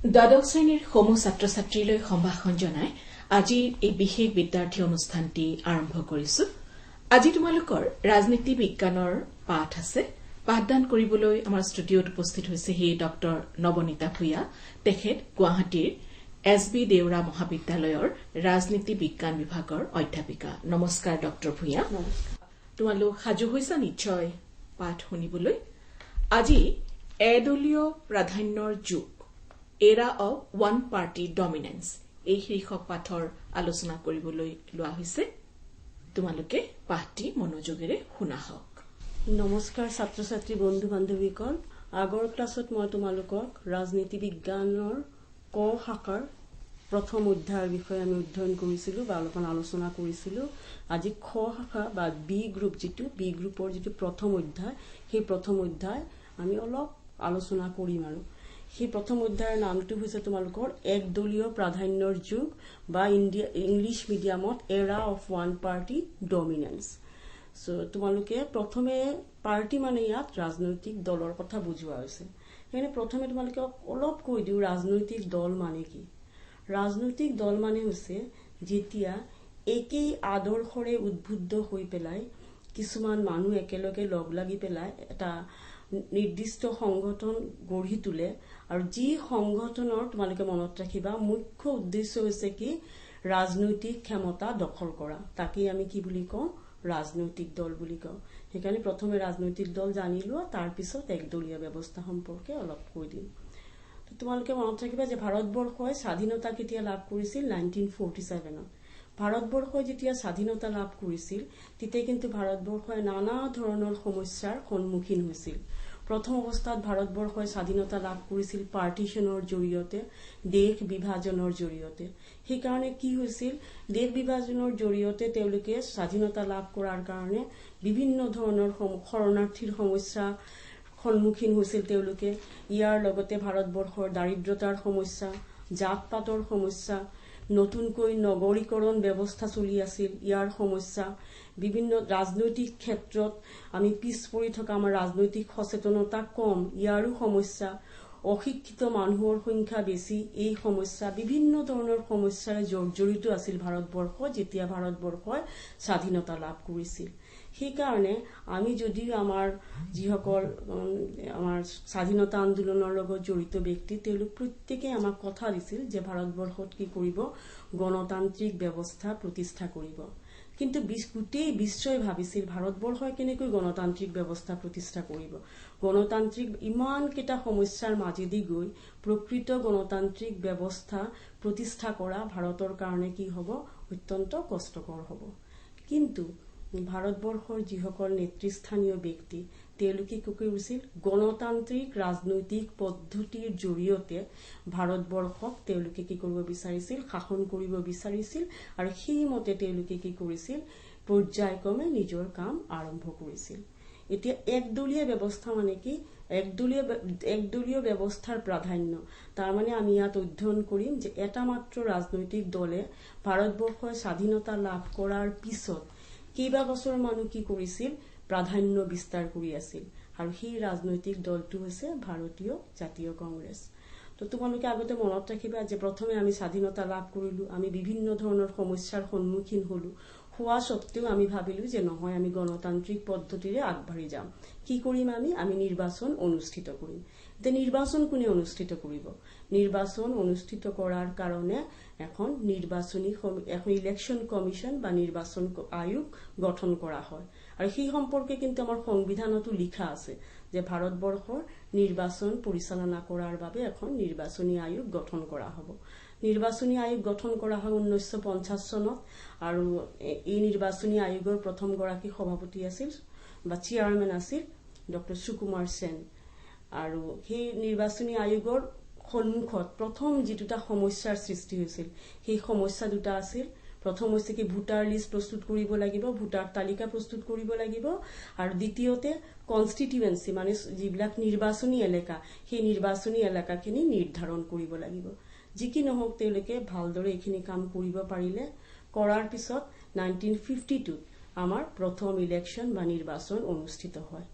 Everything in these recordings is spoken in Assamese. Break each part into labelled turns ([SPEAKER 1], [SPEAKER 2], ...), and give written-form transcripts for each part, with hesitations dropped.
[SPEAKER 1] দ্বাদশ শ্ৰেণীৰ সমূহ ছাত্ৰ ছাত্ৰীলৈ সম্ভাষণ জনাই আজিৰ এই বিশেষ বিদ্যাৰ্থী অনুষ্ঠানটি আৰম্ভ কৰিছো। আজি তোমালোকৰ ৰাজনীতি বিজ্ঞানৰ পাঠ আছে। পাঠদান কৰিবলৈ আমাৰ ষ্টুডিঅত উপস্থিত হৈছে হি ডক্টৰ নবনীতা ভূঞা। তেখেত গুৱাহাটীৰ SB দেউৰা মহাবিদ্যালয়ৰ ৰাজনীতি বিজ্ঞান বিভাগৰ অধ্যাপিকা। নমস্কাৰ ডক্টৰ ভূঞা। তোমালোক সাজু হৈছা নিশ্চয় পাঠ শুনিবলৈ। আজি এদলীয় প্ৰাধান্যৰ যুগ, এৰা অফ ওৱান পাৰ্টি ডমিনেন্স, এই শীৰ্ষক পাঠৰ আলোচনা কৰিবলৈ লোৱা হৈছে। তোমালোকে পাঠটি মনোযোগেৰে শুনা হওক।
[SPEAKER 2] নমস্কাৰ ছাত্ৰ ছাত্ৰী বন্ধু বান্ধৱীসকল। আগৰ ক্লাছত মই তোমালোকক ৰাজনীতি বিজ্ঞানৰ ক শাখাৰ প্ৰথম অধ্যায়ৰ বিষয়ে আমি অধ্যয়ন কৰিছিলো বা অলপমান আলোচনা কৰিছিলো। আজি খ শাখা বা বি গ্ৰুপ, বি গ্ৰুপৰ যিটো প্ৰথম অধ্যায়, সেই প্ৰথম অধ্যায় আমি অলপ আলোচনা কৰিম। আৰু সেই প্ৰথম অধ্যায়ৰ নামটো হৈছে তোমালোকৰ একদলীয় প্ৰাধান্যৰ যুগ বা ইংলিছ মিডিয়ামত এৰা অফ ওৱান পাৰ্টি ডমিনেন্স। তোমালোকে প্ৰথমে পাৰ্টি মানে ইয়াত ৰাজনৈতিক দলৰ কথা বুজোৱা হৈছে। সেইকাৰণে প্ৰথমে তোমালোকে অলপ কৈ দিওঁ ৰাজনৈতিক দল মানে কি। ৰাজনৈতিক দল মানে হৈছে যেতিয়া একেই আদৰ্শৰে উদ্বুদ্ধ হৈ পেলাই কিছুমান মানুহ একেলগে লগ লাগি পেলাই এটা নিৰ্দিষ্ট সংগঠন গঢ়ি তোলে। আৰু যি সংগঠনৰ তোমালোকে মনত ৰাখিবা মুখ্য উদ্দেশ্য হৈছে কি ৰাজনৈতিক ক্ষমতা দখল কৰা, তাকেই আমি কি বুলি কওঁ, ৰাজনৈতিক দল বুলি কওঁ। সেইকাৰণে প্ৰথমে ৰাজনৈতিক দল জানি লোৱা, তাৰপিছত একদলীয় ব্যৱস্থা সম্পৰ্কে অলপ কৈ দিম। তোমালোকে মনত ৰাখিবা যে ভাৰতবৰ্ষই স্বাধীনতা কেতিয়া লাভ কৰিছিল? 1947। ভাৰতবৰ্ষই যেতিয়া স্বাধীনতা লাভ কৰিছিল তেতিয়া কিন্তু ভাৰতবৰ্ষই নানা ধৰণৰ সমস্যাৰ সন্মুখীন হৈছিল। প্ৰথম অৱস্থাত ভাৰতবৰ্ষই স্বাধীনতা লাভ কৰিছিল পাৰ্টিশ্যনৰ জৰিয়তে, দেশ বিভাজনৰ জৰিয়তে। সেইকাৰণে কি হৈছিল, দেশ বিভাজনৰ জৰিয়তে তেওঁলোকে স্বাধীনতা লাভ কৰাৰ কাৰণে বিভিন্ন ধৰণৰ শৰণাৰ্থীৰ সমস্যা সন্মুখীন হৈছিল তেওঁলোকে। ইয়াৰ লগতে ভাৰতবৰ্ষৰ দাৰিদ্ৰতাৰ সমস্যা, জাত পাতৰ সমস্যা, নতুনকৈ নগৰীকৰণ ব্যৱস্থা চলি আছিল, ইয়াৰ সমস্যা, বিভিন্ন ৰাজনৈতিক ক্ষেত্ৰত আমি পিছ পৰি থকা, আমাৰ ৰাজনৈতিক সচেতনতা কম, ইয়াৰো সমস্যা, অশিক্ষিত মানুহৰ সংখ্যা বেছি, এই সমস্যা, বিভিন্ন ধৰণৰ সমস্যাৰে জৰ্জৰিত আছিল ভাৰতবৰ্ষ যেতিয়া ভাৰতবৰ্ষই স্বাধীনতা লাভ কৰিছিল। সেইকাৰণে আমি যদিও আমাৰ যিসকল আমাৰ স্বাধীনতা আন্দোলনৰ লগত জড়িত ব্যক্তি, তেওঁলোক প্ৰত্যেকে আমাক কথা দিছিল যে ভাৰতবৰ্ষত কি কৰিব, গণতান্ত্ৰিক ব্যৱস্থা প্ৰতিষ্ঠা কৰিব। কিন্তু গোটেই বিশ্বই ভাবিছিল ভাৰতবৰ্ষই কেনেকৈ গণতান্ত্ৰিক ব্যৱস্থা প্ৰতিষ্ঠা কৰিব। গণতান্ত্ৰিক ইমান কেইটা সমস্যাৰ মাজেদি গৈ প্ৰকৃত গণতান্ত্ৰিক ব্যৱস্থা প্ৰতিষ্ঠা কৰা ভাৰতৰ কাৰণে কি হ'ব, অত্যন্ত কষ্টকৰ হ'ব। কিন্তু ভাৰতবৰ্ষৰ যিসকল নেতৃস্থানীয় ব্যক্তি, তেওঁলোকে কি কৰিছিল, গণতান্ত্ৰিক ৰাজনৈতিক পদ্ধতিৰ জৰিয়তে ভাৰতবৰ্ষক তেওঁলোকে কি কৰিব বিচাৰিছিল, শাসন কৰিব বিচাৰিছিল। আৰু সেইমতে তেওঁলোকে কি কৰিছিল, পৰ্যায়ক্ৰমে নিজৰ কাম আৰম্ভ কৰিছিল। এতিয়া একদলীয় ব্যৱস্থা মানে কি, একদলীয় ব্যৱস্থাৰ প্ৰাধান্য। তাৰমানে আমি ইয়াত অধ্যয়ন কৰিম যে এটা মাত্ৰ ৰাজনৈতিক দলে ভাৰতবৰ্ষই স্বাধীনতা লাভ কৰাৰ পিছত কেইবা বছৰ মানুহ কি কৰিছিল, প্ৰাধান্য বিস্তাৰ কৰি আছিল। আৰু সেই ৰাজনৈতিক দলটো হৈছে ভাৰতীয় জাতীয় কংগ্ৰেছ। তোমালোকে আগতে মনত ৰাখিবা যে প্ৰথমে আমি স্বাধীনতা লাভ কৰিলো, আমি বিভিন্ন ধৰণৰ সমস্যাৰ সন্মুখীন হলো। হোৱা স্বত্তেও আমি ভাবিলো যে নহয়, আমি গণতান্ত্ৰিক পদ্ধতিৰে আগবাঢ়ি যাম। কি কৰিম, আমি নিৰ্বাচন অনুষ্ঠিত কৰিম। এতিয়া নিৰ্বাচন কোনে অনুষ্ঠিত কৰিব? নিৰ্বাচন অনুষ্ঠিত কৰাৰ কাৰণে এখন ইলেকশ্যন কমিশ্যন বা নিৰ্বাচন আয়োগ গঠন কৰা হয়। আৰু সেই সম্পৰ্কে কিন্তু আমাৰ সংবিধানতো লিখা আছে যে ভাৰতবৰ্ষৰ নিৰ্বাচন পৰিচালনা কৰাৰ বাবে এখন নিৰ্বাচনী আয়োগ গঠন কৰা হ'ব। নিৰ্বাচনী আয়োগ গঠন কৰা হয় 1950 চনত। আৰু এই নিৰ্বাচনী আয়োগৰ প্ৰথম গৰাকী সভাপতি আছিল বা চেয়াৰমেন আছিল ডক্টৰ সুকুমাৰ সেন। আৰু সেই নিৰ্বাচনী আয়োগৰ সন্মুখত প্ৰথম যি দুটা সমস্যাৰ সৃষ্টি হৈছিল, সেই সমস্যা দুটা আছিল। প্ৰথম হৈছে কি, ভোটাৰ লিষ্ট প্ৰস্তুত কৰিব লাগিব, ভোটাৰ তালিকা প্ৰস্তুত কৰিব লাগিব। আৰু দ্বিতীয়তে কনষ্টিটিউৱেঞ্চি মানে যিবিলাক নিৰ্বাচনী এলেকা, সেই নিৰ্বাচনী এলেকাখিনি নিৰ্ধাৰণ কৰিব লাগিব। যি কি নহওক তেওঁলোকে ভালদৰে এইখিনি কাম কৰিব পাৰিলে। কৰাৰ পিছত 1952 আমাৰ প্ৰথম ইলেকশ্যন বা নিৰ্বাচন অনুষ্ঠিত হয়।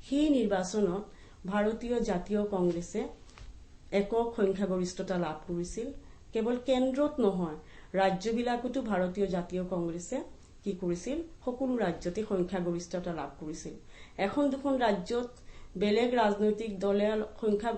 [SPEAKER 2] সেই নিৰ্বাচনত ভাৰতীয় জাতীয় কংগ্ৰেছে একক সংখ্যাগৰিষ্ঠতা লাভ কৰিছিল। কেৱল কেন্দ্ৰত নহয়, ৰাজ্যবিলাকতো ভাৰতীয় জাতীয় কংগ্ৰেছে কি কৰিছিল, সকলো ৰাজ্যতে সংখ্যাগৰিষ্ঠতা লাভ কৰিছিল। এখন দুখন ৰাজ্যত বেলেগ ৰাজনৈতিক দলে সংখ্যা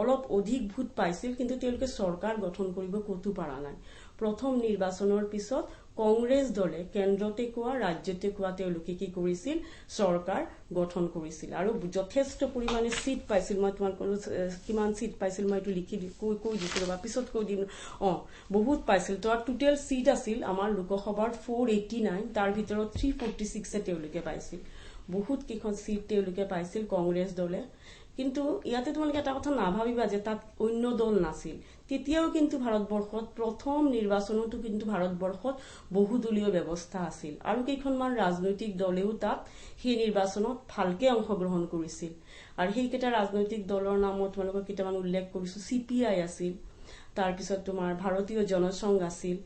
[SPEAKER 2] অলপ অধিক ভোট পাইছিল, কিন্তু তেওঁলোকে চৰকাৰ গঠন কৰিব কতো পৰা নাই। প্ৰথম নিৰ্বাচনৰ পিছত কংগ্ৰেছ দলে কেন্দ্ৰতে কোৱা ৰাজ্যতে কোৱা তেওঁলোকে কি কৰিছিল, চৰকাৰ গঠন কৰিছিল আৰু যথেষ্ট পৰিমাণে সিট পাইছিল। মই তোমাক কিমান সিট পাইছিল মই এইটো লিখি কৈ দিছিলো বা পিছত কৈ দিম। বহুত পাইছিল। তো টোটেল সিট আছিল আমাৰ লোকসভাৰ 489, তাৰ ভিতৰত 346 তেওঁলোকে পাইছিল। বহুত কেইখন সিট তেওঁলোকে পাইছিল কংগ্ৰেছ দলে। কিন্তু ইয়াতে তোমালোকে এটা কথা নাভাবিবা যে তাত অন্য দল নাছিল। তেতিয়াও কিন্তু ভাৰতবৰ্ষত প্ৰথম নিৰ্বাচনতো কিন্তু ভাৰতবৰ্ষত বহুদলীয় ব্যৱস্থা আছিল আৰু কেইখনমান ৰাজনৈতিক দলেও তাত সেই নিৰ্বাচনত ভালকে অংশগ্ৰহণ কৰিছিল। আৰু সেইকেইটা ৰাজনৈতিক দলৰ নামত তোমালোকক কেইটামান উল্লেখ কৰিছো। CPI আছিল, তাৰপিছত তোমাৰ ভাৰতীয় জনসংঘ আছিল,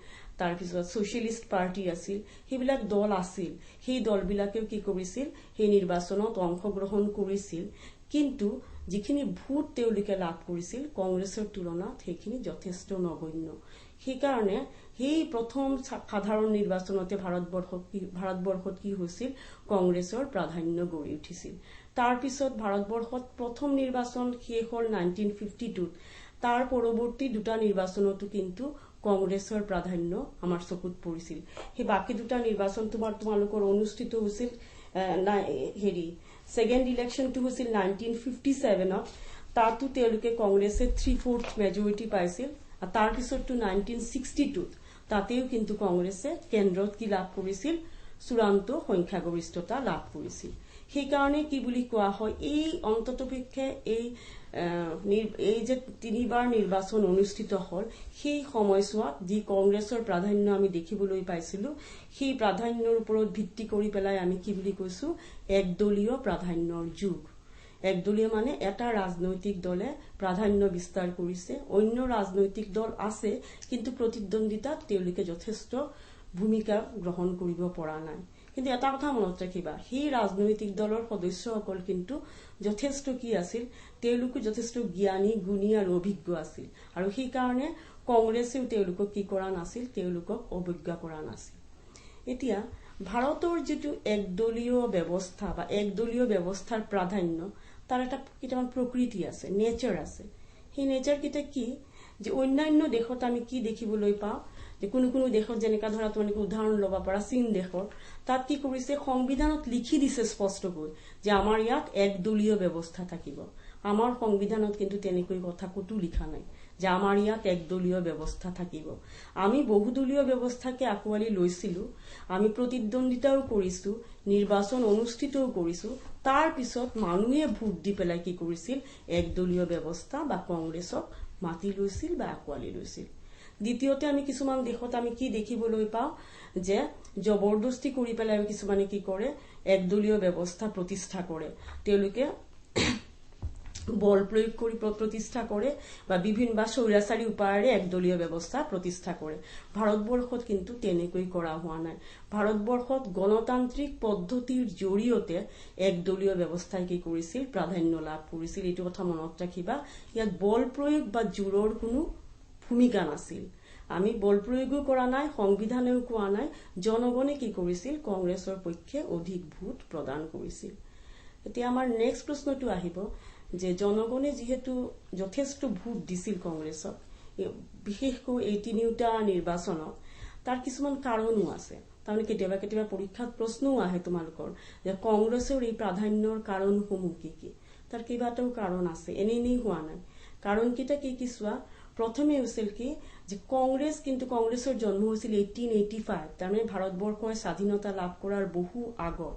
[SPEAKER 2] তাৰপিছত ছচিয়েলিষ্ট পাৰ্টি আছিল। সেইবিলাক দল আছিল। সেই দলবিলাকেও কি কৰিছিল, সেই নিৰ্বাচনত অংশগ্ৰহণ কৰিছিল। কিন্তু যিখিনি ভোট তেওঁলোকে লাভ কৰিছিল কংগ্ৰেছৰ তুলনাত সেইখিনি যথেষ্ট নগণ্য। সেইকাৰণে সেই প্ৰথম সাধাৰণ নিৰ্বাচনতে ভাৰতবৰ্ষত কি হৈছিল, কংগ্ৰেছৰ প্ৰাধান্য গঢ়ি উঠিছিল। তাৰপিছত ভাৰতবৰ্ষত প্ৰথম নিৰ্বাচন শেষ হ'ল 1952। তাৰ পৰৱৰ্তী দুটা নিৰ্বাচনতো কিন্তু কংগ্ৰেছৰ প্ৰাধান্য আমাৰ চকুত পৰিছিল। সেই বাকী দুটা নিৰ্বাচন তোমালোকৰ অনুষ্ঠিত হৈছিল ছেকেণ্ড ইলেকশ্যনটো হৈছিল 1957। তাতো তেওঁলোকে কংগ্ৰেছে 3/4 মেজৰিটি পাইছিল। তাৰ পিছতটো 1962 তাতেও কিন্তু কংগ্ৰেছে কেন্দ্ৰত কি লাভ কৰিছিল, চূড়ান্ত সংখ্যাগৰিষ্ঠতা লাভ কৰিছিল। সেইকাৰণে কি বুলি কোৱা হয়, এই অন্ততপক্ষে এই যে 3বাৰ নিৰ্বাচন অনুষ্ঠিত হল, সেই সময়ছোৱাত যি কংগ্ৰেছৰ প্ৰাধান্য আমি দেখিবলৈ পাইছিলো, সেই প্ৰাধান্যৰ ওপৰত ভিত্তি কৰি পেলাই আমি কি বুলি কৈছো, একদলীয় প্ৰাধান্যৰ যুগ। একদলীয় মানে এটা ৰাজনৈতিক দলে প্ৰাধান্য বিস্তাৰ কৰিছে, অন্য ৰাজনৈতিক দল আছে কিন্তু প্ৰতিদ্বন্দ্বিতাত তেওঁলোকে যথেষ্ট ভূমিকা গ্ৰহণ কৰিব পৰা নাই। কিন্তু এটা কথা মনত ৰাখিবা, সেই ৰাজনৈতিক দলৰ সদস্যসকল কিন্তু যথেষ্ট কি আছিল, তেওঁলোকো যথেষ্ট জ্ঞানী, গুণী আৰু অভিজ্ঞ আছিল। আৰু সেইকাৰণে কংগ্ৰেছেও তেওঁলোকক কি কৰা নাছিল, তেওঁলোকক অৱজ্ঞা কৰা নাছিল। এতিয়া ভাৰতৰ যিটো একদলীয় ব্যৱস্থা বা একদলীয় ব্যৱস্থাৰ প্ৰাধান্য, তাৰ এটা কেইটামান প্ৰকৃতি আছে, নেচাৰ আছে। সেই নেচাৰ কেইটা কি, যে অন্যান্য দেশত আমি কি দেখিবলৈ পাওঁ, যে কোনো দেশত যেনেকা ধৰা তোমালোকে উদাহৰণ ল'ব পাৰা চীন দেশৰ, তাত কি কৰিছে, সংবিধানত লিখি দিছে স্পষ্টকৈ যে আমাৰ ইয়াত একদলীয় ব্যৱস্থা থাকিব। আমাৰ সংবিধানত কিন্তু তেনেকৈ কথা কতো লিখা নাই যে আমাৰ ইয়াত একদলীয় ব্যৱস্থা থাকিব। আমি বহুদলীয় ব্যৱস্থাকে আঁকোৱালি লৈছিলো, আমি প্ৰতিদ্বন্দ্বিতাও কৰিছো, নিৰ্বাচন অনুষ্ঠিতও কৰিছো। তাৰ পিছত মানুহে ভোট দি পেলাই কি কৰিছিল, একদলীয় ব্যৱস্থা বা কংগ্ৰেছক মাতি লৈছিল বা আঁকোৱালি লৈছিল। দ্বিতীয়তে আমি কিছুমান দেশত আমি কি দেখিবলৈ পাওঁ, যে জবৰদস্তি কৰি পেলাই কিছুমানে কি কৰে, একদলীয় ব্যৱস্থা প্ৰতিষ্ঠা কৰে। তেওঁলোকে বল প্ৰয়োগ কৰি প্ৰতিষ্ঠা কৰে বা বিভিন্ন স্বৈৰাচাৰী উপায়েৰে একদলীয় ব্যৱস্থা প্ৰতিষ্ঠা কৰে। ভাৰতবৰ্ষত কিন্তু তেনেকৈ কৰা হোৱা নাই। ভাৰতবৰ্ষত গণতান্ত্ৰিক পদ্ধতিৰ জৰিয়তে একদলীয় ব্যৱস্থাই কি কৰিছিল, প্ৰাধান্য লাভ কৰিছিল। এইটো কথা মনত ৰাখিবা। ইয়াত বল প্ৰয়োগ বা জোৰৰ কোনো ভূমিকা নাছিল। আমি বল প্ৰয়োগো কৰা নাই, সংবিধানেও কোৱা নাই। জনগণে কি কৰিছিল, কংগ্ৰেছৰ পক্ষে অধিক ভোট প্ৰদান কৰিছিল। এতিয়া আমাৰ নেক্সট প্ৰশ্নটো আহিব যে জনগণে যিহেতু যথেষ্ট ভোট দিছিল কংগ্ৰেছক, বিশেষকৈ এই 3টা নিৰ্বাচনত, তাৰ কিছুমান কাৰণো আছে। তাৰমানে কেতিয়াবা পৰীক্ষাত প্ৰশ্নও আহে তোমালোকৰ যে কংগ্ৰেছৰ এই প্ৰাধান্যৰ কাৰণসমূহ কি কি। তাৰ কেইবাটাও কাৰণ আছে, এনেই হোৱা নাই। কাৰণ কেইটা কি কি চোৱা। প্ৰথমে হৈছিল কি, যে কংগ্ৰেছৰ জন্ম হৈছিল 1885, তাৰমানে ভাৰতবৰ্ষই স্বাধীনতা লাভ কৰাৰ বহু আগত।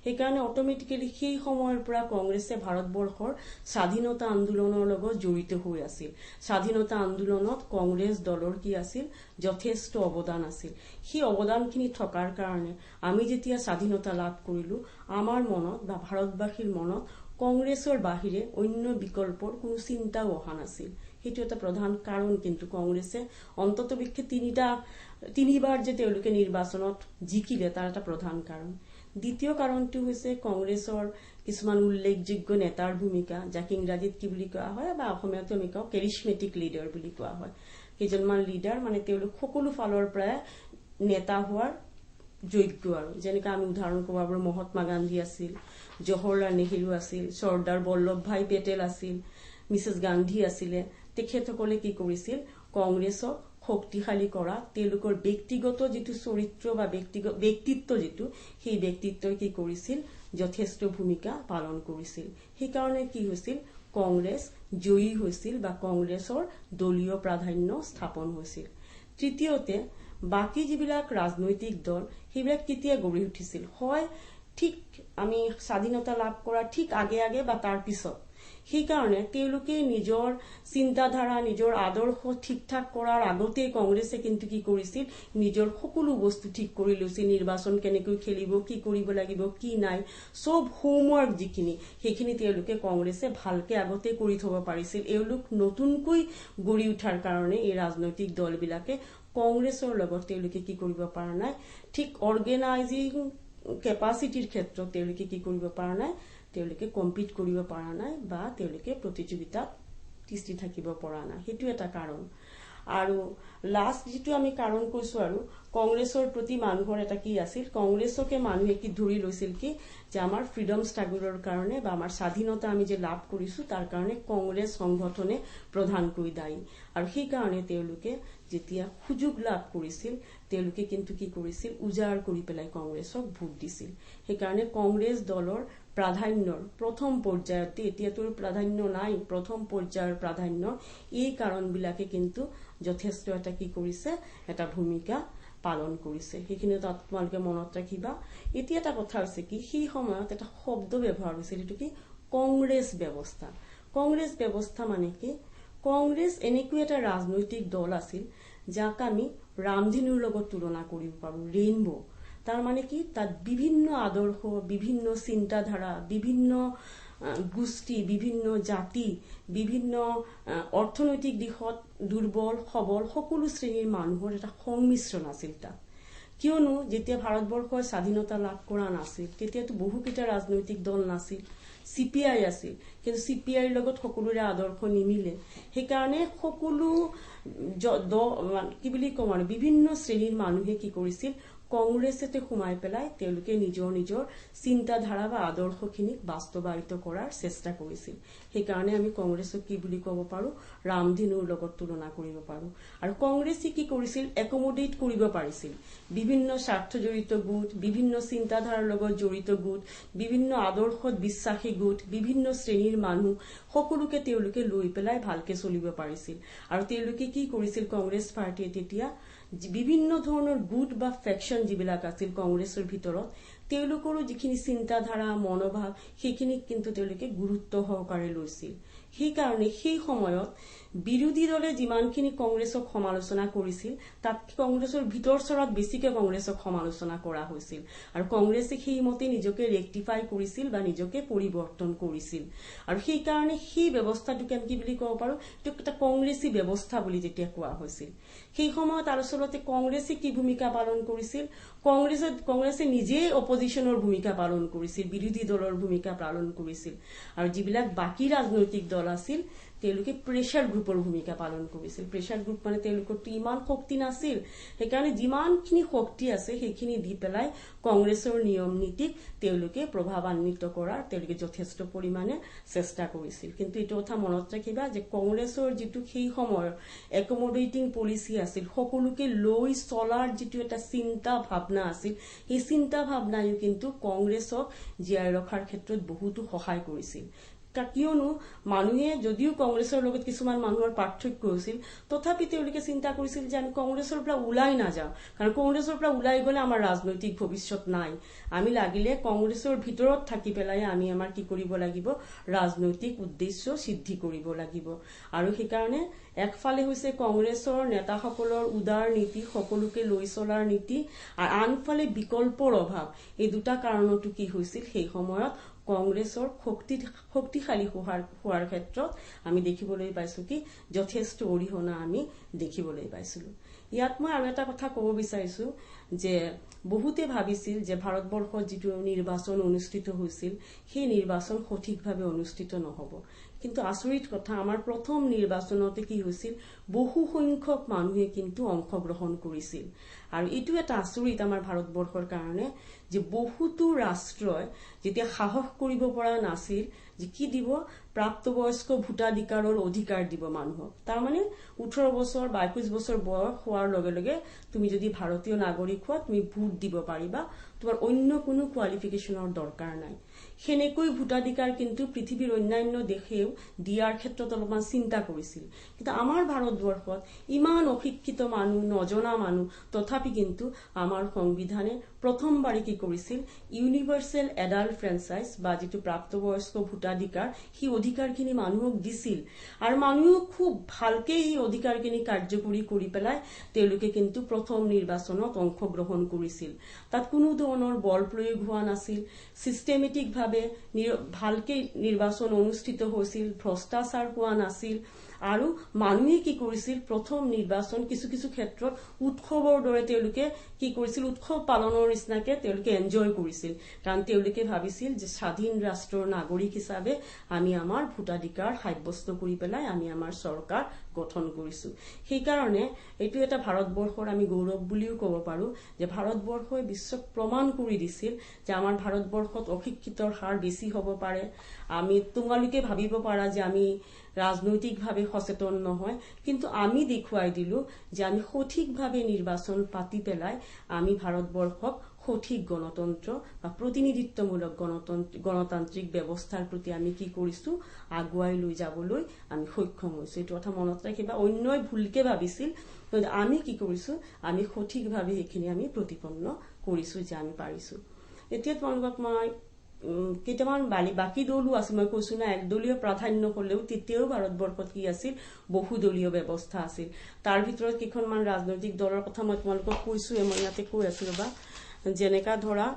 [SPEAKER 2] সেইকাৰণে অটমেটিকেলি সেই সময়ৰ পৰা কংগ্ৰেছে ভাৰতবৰ্ষৰ স্বাধীনতা আন্দোলনৰ লগত জড়িত হৈ আছিল। স্বাধীনতা আন্দোলনত কংগ্ৰেছ দলৰ কি আছিল, যথেষ্ট অৱদান আছিল। সেই অৱদানখিনি থকাৰ কাৰণে আমি যেতিয়া স্বাধীনতা লাভ কৰিলো, আমাৰ মনত বা ভাৰতবাসীৰ মনত কংগ্ৰেছৰ বাহিৰে অন্য বিকল্পৰ কোনো চিন্তাও অহা নাছিল। সেইটো এটা প্ৰধান কাৰণ। কিন্তু কংগ্ৰেছে অন্ততপক্ষে 3বাৰ যে তেওঁলোকে নিৰ্বাচনত জিকিলে, তাৰ এটা প্ৰধান কাৰণ। দ্বিতীয় কাৰণটো হৈছে কংগ্ৰেছৰ কিছুমান উল্লেখযোগ্য নেতাৰ ভূমিকা, যাক ইংৰাজীত কি বুলি কোৱা হয় বা অসমীয়াত আমি কওঁ কেৰিছমেটিক লিডাৰ বুলি কোৱা হয়। কেইজনমান লিডাৰ মানে তেওঁলোক সকলো ফালৰ পৰা নেতা হোৱাৰ যোগ্য। আৰু যেনেকৈ আমি উদাহৰণ ক'ব পাৰোঁ, মহাত্মা গান্ধী আছিল, জৱাহৰলাল নেহেৰু আছিল, চৰ্দাৰ বল্লভ ভাই পেটেল আছিল, মিছেছ গান্ধী আছিলে। তেখেতসকলে কি কৰিছিল, কংগ্ৰেছক শক্তিশালী কৰা, তেওঁলোকৰ ব্যক্তিগত যিটো চৰিত্ৰ বা ব্যক্তিত্ব যিটো, সেই ব্যক্তিত্বই কি কৰিছিল, যথেষ্ট ভূমিকা পালন কৰিছিল। সেইকাৰণে কি হৈছিল, কংগ্ৰেছ জয়ী হৈছিল বা কংগ্ৰেছৰ দলীয় প্ৰাধান্য স্থাপন হৈছিল। তৃতীয়তে, বাকী যিবিলাক ৰাজনৈতিক দল সেইবিলাক কেতিয়া গঢ়ি উঠিছিল, হয় ঠিক আমি স্বাধীনতা লাভ কৰাৰ ঠিক আগে আগে বা তাৰ পিছত। সেইকাৰণে তেওঁলোকে নিজৰ চিন্তাধাৰা, নিজৰ আদৰ্শ ঠিক ঠাক কৰাৰ আগতেই কংগ্ৰেছে কিন্তু কি কৰিছিল, নিজৰ সকলো বস্তু ঠিক কৰি লৈছিল। নিৰ্বাচন কেনেকৈ খেলিব, কি কৰিব লাগিব, কি নাই, চব হোমৱৰ্ক যিখিনি, সেইখিনি তেওঁলোকে কংগ্ৰেছে ভালকে আগতে কৰি থব পাৰিছিল। এওঁলোক নতুনকৈ গঢ়ি উঠাৰ কাৰণে এই ৰাজনৈতিক দলবিলাকে কংগ্ৰেছৰ লগত তেওঁলোকে কি কৰিব পৰা নাই, ঠিক অৰ্গেনাইজিং কেপাচিটিৰ ক্ষেত্ৰত তেওঁলোকে কি কৰিব পৰা নাই, তেওঁলোকে কম্পিট কৰিব পৰা নাই বা তেওঁলোকে প্ৰতিযোগিতাত তিষ্ঠি থাকিব পৰা নাই। সেইটো এটা কাৰণ। আৰু লাষ্ট যিটো আমি কাৰণ কৈছো, আৰু কংগ্ৰেছৰ প্ৰতি মানুহৰ এটা কি আছিল, কংগ্ৰেছকে মানুহে কি ধৰি লৈছিল কি, যে আমাৰ ফ্ৰীডম ষ্ট্ৰাগলৰ কাৰণে বা আমাৰ স্বাধীনতা আমি যে লাভ কৰিছো তাৰ কাৰণে কংগ্ৰেছ সংগঠনে প্ৰধানকৈ দায়ী। আৰু সেইকাৰণে তেওঁলোকে যেতিয়া সুযোগ লাভ কৰিছিল, তেওঁলোকে কিন্তু কি কৰিছিল, উজাৰ কৰি পেলাই কংগ্ৰেছক ভোট দিছিল। সেইকাৰণে কংগ্ৰেছ দলৰ প্ৰাধান্যৰ প্ৰথম পৰ্যায়তে, এতিয়াতো প্ৰাধান্য নাই, প্ৰথম পৰ্যায়ৰ প্ৰাধান্য এই কাৰণবিলাকে কিন্তু যথেষ্ট এটা কি কৰিছে, এটা ভূমিকা পালন কৰিছে। সেইখিনি তাত তোমালোকে মনত ৰাখিবা। এতিয়া এটা কথা হৈছে কি, সেই সময়ত এটা শব্দ ব্যৱহাৰ হৈছিল, এইটো কি, কংগ্ৰেছ ব্যৱস্থা। কংগ্ৰেছ ব্যৱস্থা মানে কি, কংগ্ৰেছ এনেকৈ এটা ৰাজনৈতিক দল আছিল যাক আমি ৰামধেনুৰ লগত তুলনা কৰিব পাৰোঁ, ৰেইনবো। তাৰ মানে কি, তাত বিভিন্ন আদৰ্শ, বিভিন্ন চিন্তাধাৰা, বিভিন্ন গোষ্ঠী, বিভিন্ন জাতি, বিভিন্ন অৰ্থনৈতিক দিশত দুৰ্বল সবল সকলো শ্ৰেণীৰ মানুহৰ এটা সংমিশ্ৰণ আছিল তাত। কিয়নো যেতিয়া ভাৰতবৰ্ষৰ স্বাধীনতা লাভ কৰা নাছিল, তেতিয়াতো বহুকেইটা ৰাজনৈতিক দল নাছিল। CPI আছিল, কিন্তু CPIৰ লগত সকলোৰে আদৰ্শ নিমিলে। সেইকাৰণে সকলো কি বুলি কম আৰু, বিভিন্ন শ্ৰেণীৰ মানুহে কি কৰিছিল, কংগ্ৰেছতে সোমাই পেলাই তেওঁলোকে নিজৰ নিজৰ চিন্তাধাৰা বা আদৰ্শখিনিক বাস্তৱায়িত কৰাৰ চেষ্টা কৰিছিল। সেইকাৰণে আমি কংগ্ৰেছক কি বুলি ক'ব পাৰোঁ, ৰামধেনুৰ লগত তুলনা কৰিব পাৰোঁ। আৰু কংগ্ৰেছে কি কৰিছিল, একমোডেট কৰিব পাৰিছিল বিভিন্ন স্বাৰ্থ জড়িত গোট, বিভিন্ন চিন্তাধাৰাৰ লগত জড়িত গোট, বিভিন্ন আদৰ্শত বিশ্বাসী গোট, বিভিন্ন শ্ৰেণীৰ মানুহ সকলোকে তেওঁলোকে লৈ পেলাই ভালকে চলিব পাৰিছিল। আৰু তেওঁলোকে কি কৰিছিল, কংগ্ৰেছ পাৰ্টিয়ে তেতিয়া বিভিন্ন ধৰণৰ গোট বা ফেকশন যিবিলাক আছিল কংগ্ৰেছৰ ভিতৰত, তেওঁলোকৰো যিখিনি চিন্তাধাৰা, মনোভাৱ, সেইখিনিক কিন্তু তেওঁলোকে গুৰুত্ব সহকাৰে লৈছিল। সেইকাৰণে সেই সময়ত বিৰোধী দলে যিমানখিনি কংগ্ৰেছক সমালোচনা কৰিছিল, তাত কংগ্ৰেছৰ ভিতৰ চৰাত বেছিকে কংগ্ৰেছক সমালোচনা কৰা হৈছিল। আৰু কংগ্ৰেছে সেইমতে নিজকে ৰেক্টিফাই কৰিছিল বা নিজকে পৰিৱৰ্তন কৰিছিল। আৰু সেইকাৰণে সেই ব্যৱস্থাটোকে কি বুলি ক'ব পাৰোঁ, এইটো এটা কংগ্ৰেছী ব্যৱস্থা বুলি যেতিয়া কোৱা হৈছিল। সেই সময়ত আচলতে কংগ্ৰেছে কি ভূমিকা পালন কৰিছিল, কংগ্ৰেছে নিজেই অপজিশ্যনৰ ভূমিকা পালন কৰিছিল, বিৰোধী দলৰ ভূমিকা পালন কৰিছিল। আৰু যিবিলাক বাকী ৰাজনৈতিক দল আছিল, তেওঁলোকে প্ৰেছাৰ গ্ৰুপৰ ভূমিকা পালন কৰিছিল। প্ৰেছাৰ গ্ৰুপ মানে তেওঁলোকৰতো ইমান শক্তি নাছিল, সেইকাৰণে যিমানখিনি শক্তি আছে সেইখিনি দি পেলাই কংগ্ৰেছৰ নিয়ম নীতিক তেওঁলোকে প্ৰভাৱান্বিত কৰাৰ তেওঁলোকে যথেষ্ট পৰিমাণে চেষ্টা কৰিছিল। কিন্তু এইটো কথা মনত ৰাখিবা যে কংগ্ৰেছৰ যিটো সেই সময়ৰ একমোডেটিং পলিচি আছিল, সকলোকে লৈ চলাৰ যিটো এটা চিন্তা ভাৱনা আছিল, সেই চিন্তা ভাৱনায়ো কিন্তু কংগ্ৰেছক জীয়াই ৰখাৰ ক্ষেত্ৰত বহুতো সহায় কৰিছিল। কিয়নো মানুহে যদিও কংগ্ৰেছৰ লগত কিছুমান মানুহৰ পাৰ্থক্য হৈছিল, তথাপি তেওঁলোকে চিন্তা কৰিছিল যে আমি কংগ্ৰেছৰ পৰা ওলাই নাযাওঁ, কাৰণ কংগ্ৰেছৰ পৰা ওলাই গ'লে আমাৰ ৰাজনৈতিক ভৱিষ্যত নাই। আমি লাগিলে কংগ্ৰেছৰ ভিতৰত থাকি পেলাই আমি আমাৰ কি কৰিব লাগিব, ৰাজনৈতিক উদ্দেশ্য সিদ্ধি কৰিব লাগিব। আৰু সেইকাৰণে একফালে হৈছে কংগ্ৰেছৰ নেতাসকলৰ উদাৰ নীতি, সকলোকে লৈ চলাৰ নীতি, আৰু আনফালে বিকল্পৰ অভাৱ। এই দুটা কাৰণতো কি হৈছিল, সেই সময়ত কংগ্ৰেছৰ শক্তিশালী হোৱাৰ ক্ষেত্ৰত আমি দেখিবলৈ পাইছো কি যথেষ্ট অৰিহণা আমি দেখিবলৈ পাইছিলো। ইয়াত মই আৰু এটা কথা ক'ব বিচাৰিছো যে বহুতে ভাবিছিল যে ভাৰতবৰ্ষত যিটো নিৰ্বাচন অনুষ্ঠিত হৈছিল সেই নিৰ্বাচন সঠিকভাৱে অনুষ্ঠিত নহব, কিন্তু আচৰিত কথা আমাৰ প্ৰথম নিৰ্বাচনতে কি হৈছিল বহু সংখ্যক মানুহে কিন্তু অংশগ্ৰহণ কৰিছিল। আৰু এইটো এটা আচৰিত আমাৰ ভাৰতবৰ্ষৰ কাৰণে যে বহুতো ৰাষ্ট্ৰই যেতিয়া সাহস কৰিব পৰা নাছিল যে কি দিব প্ৰাপ্তবয়স্ক ভোটাধিকাৰৰ অধিকাৰ দিব মানুহক, তাৰমানে 18 বছৰ বা 21 বছৰ বয়স হোৱাৰ লগে লগে তুমি যদি ভাৰতীয় নাগৰিক হোৱা তুমি ভোট দিব পাৰিবা, তোমাৰ অন্য কোনো কোৱালিফিকেশনৰ দৰকাৰ নাই। সেনেকৈ ভোটাধিকাৰ কিন্তু পৃথিৱীৰ অন্যান্য দেশেও দিয়াৰ ক্ষেত্ৰত অলপমান চিন্তা কৰিছিল, কিন্তু আমাৰ ভাৰতবৰ্ষত ইমান অশিক্ষিত মানুহ নজনা মানুহ তথাপি কিন্তু আমাৰ সংবিধানে প্ৰথমবাৰে কি কৰিছিল ইউনিভাৰ্সেল এডাল্ট ফ্ৰেঞ্চাইজ বা যিটো প্ৰাপ্তবয়স্ক ভোটাধিকাৰ সেই অধিকাৰখিনি মানুহক দিছিল। আৰু মানুহে খুব ভালকে এই অধিকাৰখিনি কাৰ্যকৰী কৰি পেলাই তেওঁলোকে কিন্তু প্ৰথম নিৰ্বাচনত অংশগ্ৰহণ কৰিছিল। তাত কোনো ধৰণৰ বল প্ৰয়োগ হোৱা নাছিল, সিস্টেমেটিক ভাৱে ভালকে নিৰ্বাচন অনুষ্ঠিত হৈছিল, ভ্ৰষ্টাচাৰ হোৱা নাছিল। আৰু মানুহে কি কৰিছিল প্ৰথম নিৰ্বাচন কিছু কিছু ক্ষেত্ৰত উৎসৱৰ দৰে তেওঁলোকে কি কৰিছিল উৎসৱ পালনৰ নিচিনাকে তেওঁলোকে এনজয় কৰিছিল, কাৰণ তেওঁলোকে ভাবিছিল যে স্বাধীন ৰাষ্ট্ৰৰ নাগৰিক হিচাপে আমি আমাৰ ভোটাধিকাৰ সাব্যস্ত কৰি পেলাই আমি আমাৰ চৰকাৰ গঠন কৰিছো। সেইকাৰণে এইটো এটা ভাৰতবৰ্ষৰ আমি গৌৰৱ বুলিও ক'ব পাৰো যে ভাৰতবৰ্ষই বিশ্বক প্ৰমাণ কৰি দিছিল যে আমাৰ ভাৰতবৰ্ষত অশিক্ষিতৰ হাৰ বেছি হ'ব পাৰে। আমি তোমালোকে ভাবিব পাৰা যে আমি ৰাজনৈতিকভাৱে সচেতন নহয়, কিন্তু আমি দেখুৱাই দিলো যে আমি সঠিকভাৱে নিৰ্বাচন পাতি পেলাই আমি ভাৰতবৰ্ষক সঠিক গণতন্ত্ৰ বা প্ৰতিনিধিত্বমূলক গণতান্ত্ৰিক ব্যৱস্থাৰ প্ৰতি আমি কি কৰিছো আগুৱাই লৈ যাবলৈ আমি সক্ষম হৈছো। এইটো কথা মনত ৰাখিবা, অন্যই ভুলকে ভাবিছিল কিন্তু আমি কি কৰিছো আমি সঠিকভাৱে এইখিনি আমি প্ৰতিপন্ন কৰিছো যে আমি পাৰিছো। এতিয়া তোমালোকক মই কেইটামান বাকী দলো আছে, মই কৈছো না একদলীয় প্ৰাধান্য হলেও তেতিয়াও ভাৰতবৰ্ষত কি আছিল বহুদলীয় ব্যৱস্থা আছিল। তাৰ ভিতৰত কেইখনমান ৰাজনৈতিক দলৰ কথা মই তোমালোকক কৈছো, মই ইয়াতে কৈ আছো ৰবা, যেনেকা ধৰা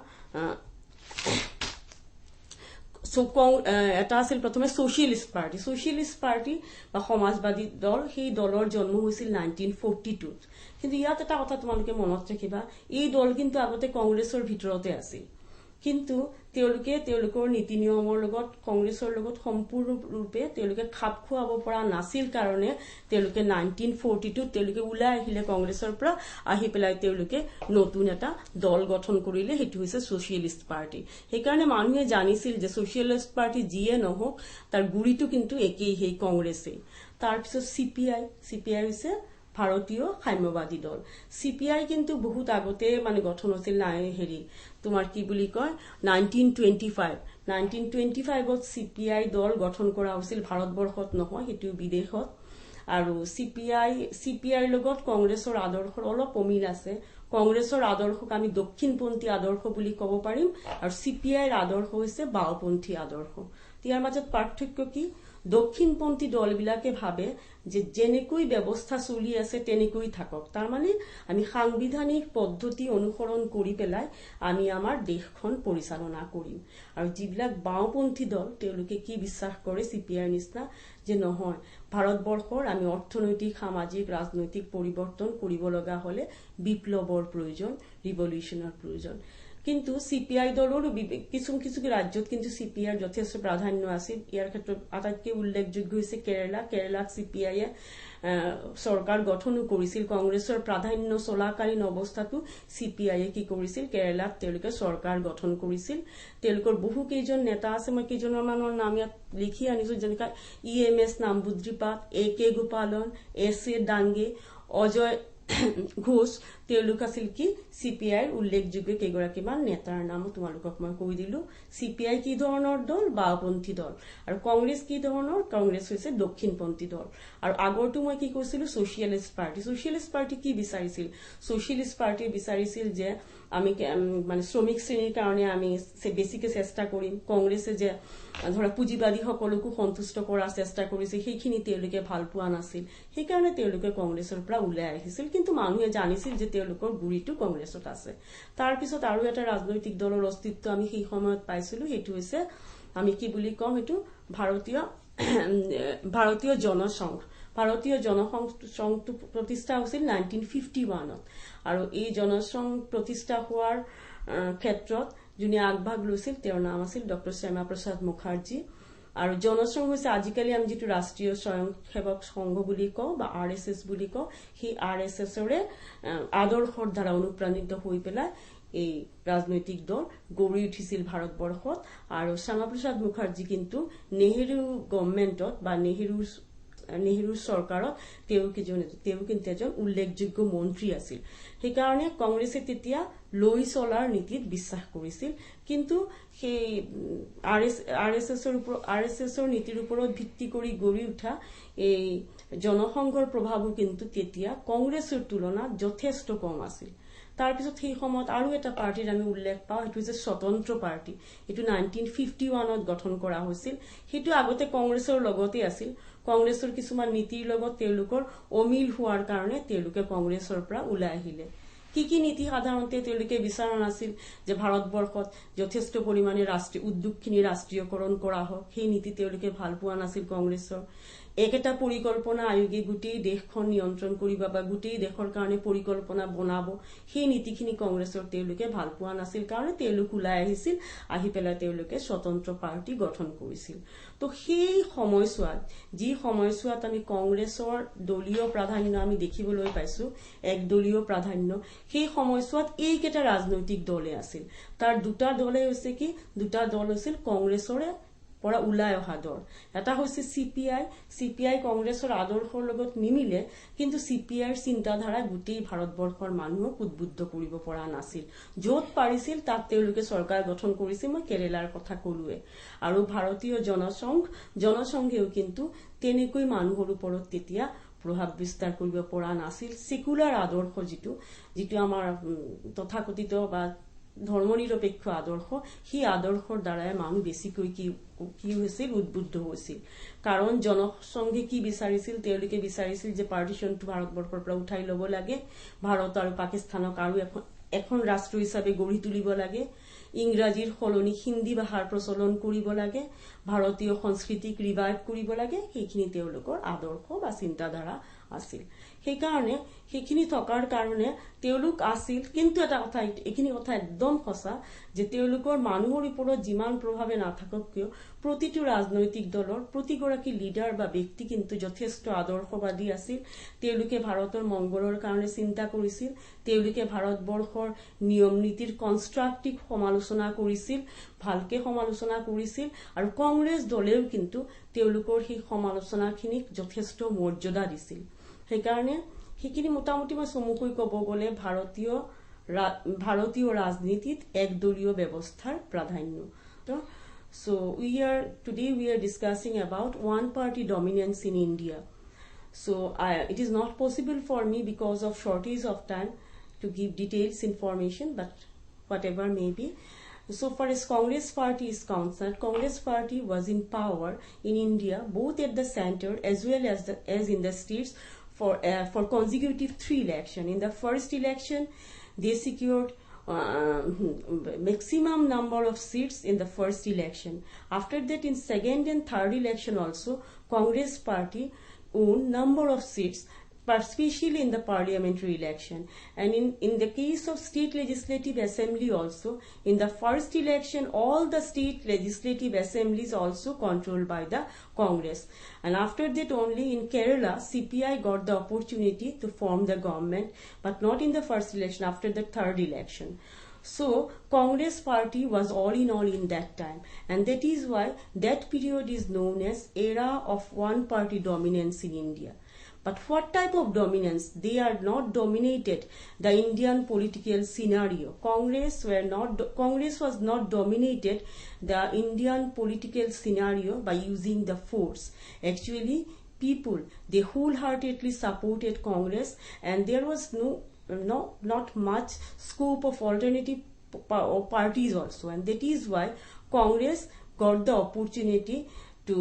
[SPEAKER 2] এটা আছিল প্ৰথমে ছচিয়েলিষ্ট পাৰ্টি বা সমাজবাদী দল। সেই দলৰ জন্ম হৈছিল 1942। কিন্তু ইয়াত এটা কথা তোমালোকে মনত ৰাখিবা, এই দল কিন্তু আগতে কংগ্ৰেছৰ ভিতৰতে আছিল, কিন্তু তেওঁলোকে তেওঁলোকৰ নীতি নিয়মৰ লগত কংগ্ৰেছৰ লগত সম্পূৰ্ণৰূপে তেওঁলোকে খাপ খুৱাব পৰা নাছিল কাৰণে তেওঁলোকে 1942 তেওঁলোকে ওলাই আহিলে কংগ্ৰেছৰ পৰা, আহি পেলাই তেওঁলোকে নতুন এটা দল গঠন কৰিলে, সেইটো হৈছে ছচিয়েলিষ্ট পাৰ্টি। সেইকাৰণে মানুহে জানিছিল যে ছচিয়েলিষ্ট পাৰ্টি যিয়ে নহওক তাৰ গুৰিটো কিন্তু একেই সেই কংগ্ৰেছেই। তাৰপিছত চিপিআই হৈছে ভাৰতীয় সাম্যবাদী দল। চিপিআই কিন্তু বহুত আগতে মানে গঠন হৈছিল তোমাৰ কি বুলি কয় 1925ত চিপিআই দল গঠন কৰা হৈছিল, ভাৰতবৰ্ষত নহয়, সেইটো বিদেশত। আৰু চিপিআইৰ লগত কংগ্ৰেছৰ আদৰ্শৰ অলপ অমিল আছে। কংগ্ৰেছৰ আদৰ্শক আমি দক্ষিণপন্থী আদৰ্শ বুলি ক'ব পাৰিম, আৰু চিপিআইৰ আদৰ্শ হৈছে বাওঁপন্থী আদৰ্শ। ইয়াৰ মাজত পাৰ্থক্য কি? দক্ষিণপন্থী দলবিলাকে ভাবে যে যেনেকৈ ব্যৱস্থা চলি আছে তেনেকৈ থাকক, তাৰমানে আমি সাংবিধানিক পদ্ধতি অনুসৰণ কৰি পেলাই আমি আমাৰ দেশখন পৰিচালনা কৰিম। আৰু যিবিলাক বাওঁপন্থী দল তেওঁলোকে কি বিশ্বাস কৰে চিপিআইৰ নিচিনা যে নহয়, ভাৰতবৰ্ষৰ আমি অৰ্থনৈতিক সামাজিক ৰাজনৈতিক পৰিৱৰ্তন কৰিব লগা হলে বিপ্লৱৰ প্ৰয়োজন, ৰিভলিউচনৰ প্ৰয়োজন। কিন্তু চিপিআই দলৰো কিছু কিছু ৰাজ্যত কিন্তু চিপিআইৰ যথেষ্ট প্ৰাধান্য আছিল। ইয়াৰ ক্ষেত্ৰত আটাইতকৈ উল্লেখযোগ্য হৈছে কেৰেলাত চিপিআইয়ে চৰকাৰ গঠনো কৰিছিল। কংগ্ৰেছৰ প্ৰাধান্য চলাকালীন অৱস্থাতো চিপিআইয়ে কি কৰিছিল কেৰেলাত তেওঁলোকে চৰকাৰ গঠন কৰিছিল। তেওঁলোকৰ বহু কেইজন নেতা আছে, মই কেইজনমানৰ নাম ইয়াত লিখি আনিছো, যেনেকা EMS নাম্বুদ্ৰিপাদ, AK গোপালন, SA ডাংগে, অজয় ঘোষ, তেওঁলোক আছিল কি চিপিআইৰ উল্লেখযোগ্য কেইগৰাকীমান নেতাৰ নাম তোমালোকক মই কৈ দিলো। চিপিআই কি ধৰণৰ দল? বাওঁপন্থী দল। আৰু কংগ্ৰেছ কি ধৰণৰ? কংগ্ৰেছ হৈছে দক্ষিণপন্থী দল। আৰু আগৰটো মই কি কৈছিলো ছচিয়েলিষ্ট পাৰ্টি কি বিচাৰিছিল? ছচিয়েলিষ্ট পাৰ্টি বিচাৰিছিল যে আমি মানে শ্ৰমিক শ্ৰেণীৰ কাৰণে আমি বেছিকে চেষ্টা কৰিম। কংগ্ৰেছে যে ধৰা পুঁজিবাদী সকলকো সন্তুষ্ট কৰাৰ চেষ্টা কৰিছে সেইখিনি তেওঁলোকে ভাল পোৱা নাছিল, সেইকাৰণে তেওঁলোকে কংগ্ৰেছৰ পৰা ওলাই আহিছিল। কিন্তু মানুহে জানিছিল যে তেওঁলোকৰ গুৰিটো কংগ্ৰেছত আছে। তাৰপিছত আৰু এটা ৰাজনৈতিক দলৰ অস্তিত্ব আমি সেই সময়ত পাইছিলো, সেইটো হৈছে আমি কি বুলি কওঁ সেইটো ভাৰতীয় জনসংঘ। ভাৰতীয় জনসংঘটো প্ৰতিষ্ঠা হৈছিল 1951 আৰু এই জনসংঘ প্ৰতিষ্ঠা হোৱাৰ ক্ষেত্ৰত যোনে আগভাগ লৈছিল তেওঁৰ নাম আছিল ডক্টৰ শ্যামা প্ৰসাদ মুখাৰ্জী। আৰু জনসংঘ হৈছে আজিকালি আমি যেটো ৰাষ্ট্ৰীয় স্বয়ংসেৱক সংঘ বুলি কওঁ বা RSS বুলি কওঁ, সেই RSSৰে আদৰ্শৰ দ্বাৰা অনুপ্ৰাণিত হৈ পেলাই এই ৰাজনৈতিক দল গঢ়ি উঠিছিল ভাৰতবৰ্ষত। আৰু শ্যামা প্ৰসাদ মুখাৰ্জী কিন্তু নেহেৰু গভৰ্ণমেণ্টত বা নেহেৰুৰ চৰকাৰত তেওঁ কিন্তু এজন উল্লেখযোগ্য মন্ত্ৰী আছিল। সেইকাৰণে কংগ্ৰেছে তেতিয়া লৈ চলাৰ নীতিত বিশ্বাস কৰিছিল, কিন্তু সেই RSSৰ নীতিৰ ওপৰত ভিত্তি কৰি গঢ়ি উঠা এই জনসংঘৰ প্ৰভাৱো কিন্তু তেতিয়া কংগ্ৰেছৰ তুলনাত যথেষ্ট কম আছিল। তাৰপিছত সেই সময়ত আৰু এটা পাৰ্টিৰ আমি উল্লেখ পাওঁ, সেইটো হৈছে স্বতন্ত্ৰ পাৰ্টি। এইটো 1951 গঠন কৰা হৈছিল। সেইটো আগতে কংগ্ৰেছৰ লগতে আছিল। কংগ্ৰেছৰ কিছুমান নীতিৰ লগত তেওঁলোকৰ অমিল হোৱাৰ কাৰণে তেওঁলোকে কংগ্ৰেছৰ পৰা ওলাই আহিলে। কি নীতি সাধাৰণতে তেওঁলোকে বিচৰা নাছিল যে ভাৰতবৰ্ষত যথেষ্ট পৰিমাণে উদ্যোগখিনি ৰাষ্ট্ৰীয়কৰণ কৰা হওক, সেই নীতি তেওঁলোকে ভাল পোৱা নাছিল কংগ্ৰেছৰ। একটা পৰিকল্পনা আয়োগে গোটেই দেশখন নিয়ন্ত্ৰণ কৰিব বা গোটেই দেশৰ কাৰণে পৰিকল্পনা বনাব, সেই নীতিখিনি কংগ্ৰেছৰ তেওঁলোকে ভাল পোৱা নাছিল কাৰণে তেওঁলোক ওলাই আহিছিল, আহি পেলাই তেওঁলোকে স্বতন্ত্ৰ পাৰ্টি গঠন কৰিছিল। তো সেই সময়ছোৱাত যি সময়ছোৱাত আমি কংগ্ৰেছৰ দলীয় প্ৰাধান্য আমি দেখিবলৈ পাইছো, এক দলীয় প্ৰাধান্য, সেই সময়ছোৱাত এইকেইটা ৰাজনৈতিক দলে আছিল। তাৰ দুটা দলে হৈছে কি, দুটা দল হৈছিল কংগ্ৰেছৰে পৰা ওলাই অহা দল। এটা হৈছে CPI কংগ্ৰেছৰ আদৰ্শৰ লগত নিমিলে, কিন্তু CPIৰ চিন্তাধাৰা গোটেই ভাৰতবৰ্ষৰ মানুহক উদ্বুদ্ধ কৰিব পৰা নাছিল। য'ত পাৰিছিল তাত তেওঁলোকে চৰকাৰ গঠন কৰিছিল, মই কেৰেলাৰ কথা ক'লোৱে। আৰু ভাৰতীয় জনসংঘেও কিন্তু তেনেকৈ মানুহৰ ওপৰত তেতিয়া প্ৰভাৱ বিস্তাৰ কৰিব পৰা নাছিল। সেকুলাৰ আদৰ্শ যিটো আমাৰ তথাকথিত বা ধৰ্মনিৰপেক্ষ আদৰ্শ, সেই আদৰ্শৰ দ্বাৰাই মানুহ বেছিকৈ কি হৈছিল, উদ্বুদ্ধ হৈছিল। কাৰণ জনসংঘে কি বিচাৰিছিল, তেওঁলোকে বিচাৰিছিল যে পাৰ্টিশনটো ভাৰতবৰ্ষৰ পৰা উঠাই ল'ব লাগে, ভাৰত আৰু পাকিস্তানক আৰু এখন ৰাষ্ট্ৰ হিচাপে গঢ়ি তুলিব লাগে, ইংৰাজীৰ সলনি হিন্দী ভাষাৰ প্ৰচলন কৰিব লাগে, ভাৰতীয় সংস্কৃতিক ৰিভাইভ কৰিব লাগে, সেইখিনি তেওঁলোকৰ আদৰ্শ বা চিন্তাধাৰা আছিল। সেইকাৰণে সেইখিনি থকাৰ কাৰণে তেওঁলোক আছিল, কিন্তু এটা কথা, এইখিনি কথা একদম সঁচা যে তেওঁলোকৰ মানুহৰ ওপৰত যিমান প্ৰভাৱে নাথাকক কিয়, প্ৰতিটো ৰাজনৈতিক দলৰ প্ৰতিগৰাকী লিডাৰ বা ব্যক্তি কিন্তু যথেষ্ট আদৰ্শবাদী আছিল। তেওঁলোকে ভাৰতৰ মংগলৰ কাৰণে চিন্তা কৰিছিল, তেওঁলোকে ভাৰতবৰ্ষৰ নিয়ম নীতিৰ কনষ্ট্ৰাকটিভ সমালোচনা কৰিছিল, ভালকে সমালোচনা কৰিছিল। আৰু কংগ্ৰেছ দলেও কিন্তু তেওঁলোকৰ সেই সমালোচনাখিনিক যথেষ্ট মৰ্যাদা দিছিল। সেইকাৰণে সেইখিনি মোটামুটি মই চমুকৈ ক'ব গ'লে ভাৰতীয় ৰাজনীতিত একদলীয় ব্যৱস্থাৰ প্ৰাধান্য। So today we are discussing about one party dominance in India. So it is not possible for me because of shortage of time to give details information, but whatever may be. So far as Congress party is concerned, Congress party was in power in India both at the center as well as in the states for consecutive 3 elections. In the first election, they secured maximum number of seats in the first election. After that, in second and third election also, Congress party won number of seats, but especially in the parliamentary election. And in the case of state legislative assembly also, in the first election, all the state legislative assemblies also controlled by the Congress. And after that only in Kerala, CPI got the opportunity to form the government, but not in the first election, after the third election. So Congress party was all in that time, and that is why that period is known as era of one party dominance in India. But what type of dominance? They are not dominated the Indian political scenario. Congress was not dominated the Indian political scenario by using the force. Actually, people, they wholeheartedly supported Congress, and there was not much scope of alternative parties also, and that is why Congress got the opportunity to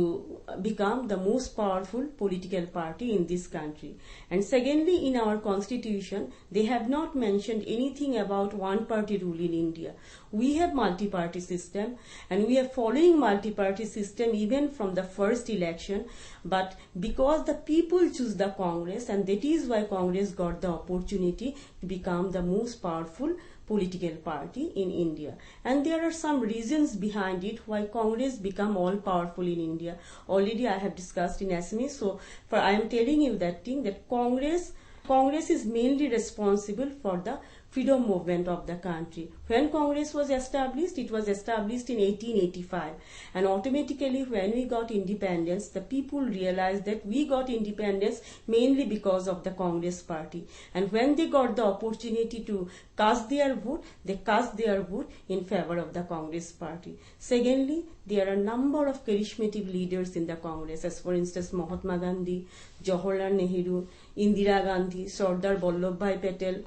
[SPEAKER 2] become the most powerful political party in this country. And secondly, in our constitution, they have not mentioned anything about one party rule in India. We have multi-party system, and we are following multi-party system even from the first election. But because the people choose the Congress, and that is why Congress got the opportunity to become the most powerful political party in India. And there are some reasons behind it why Congress become all powerful in India. Already I have discussed in SMS, so I am telling you that Congress is mainly responsible for the freedom movement of the country. When Congress was established, it was established in 1885, and automatically when we got independence, the people realized that we got independence mainly because of the Congress party. And when they got the opportunity to cast their vote, they cast their vote in favor of the Congress party. Secondly, there are a number of charismatic leaders in the Congress, as for instance Mahatma Gandhi, Jawaharlal Nehru, Indira Gandhi, Sardar Vallabhbhai Patel,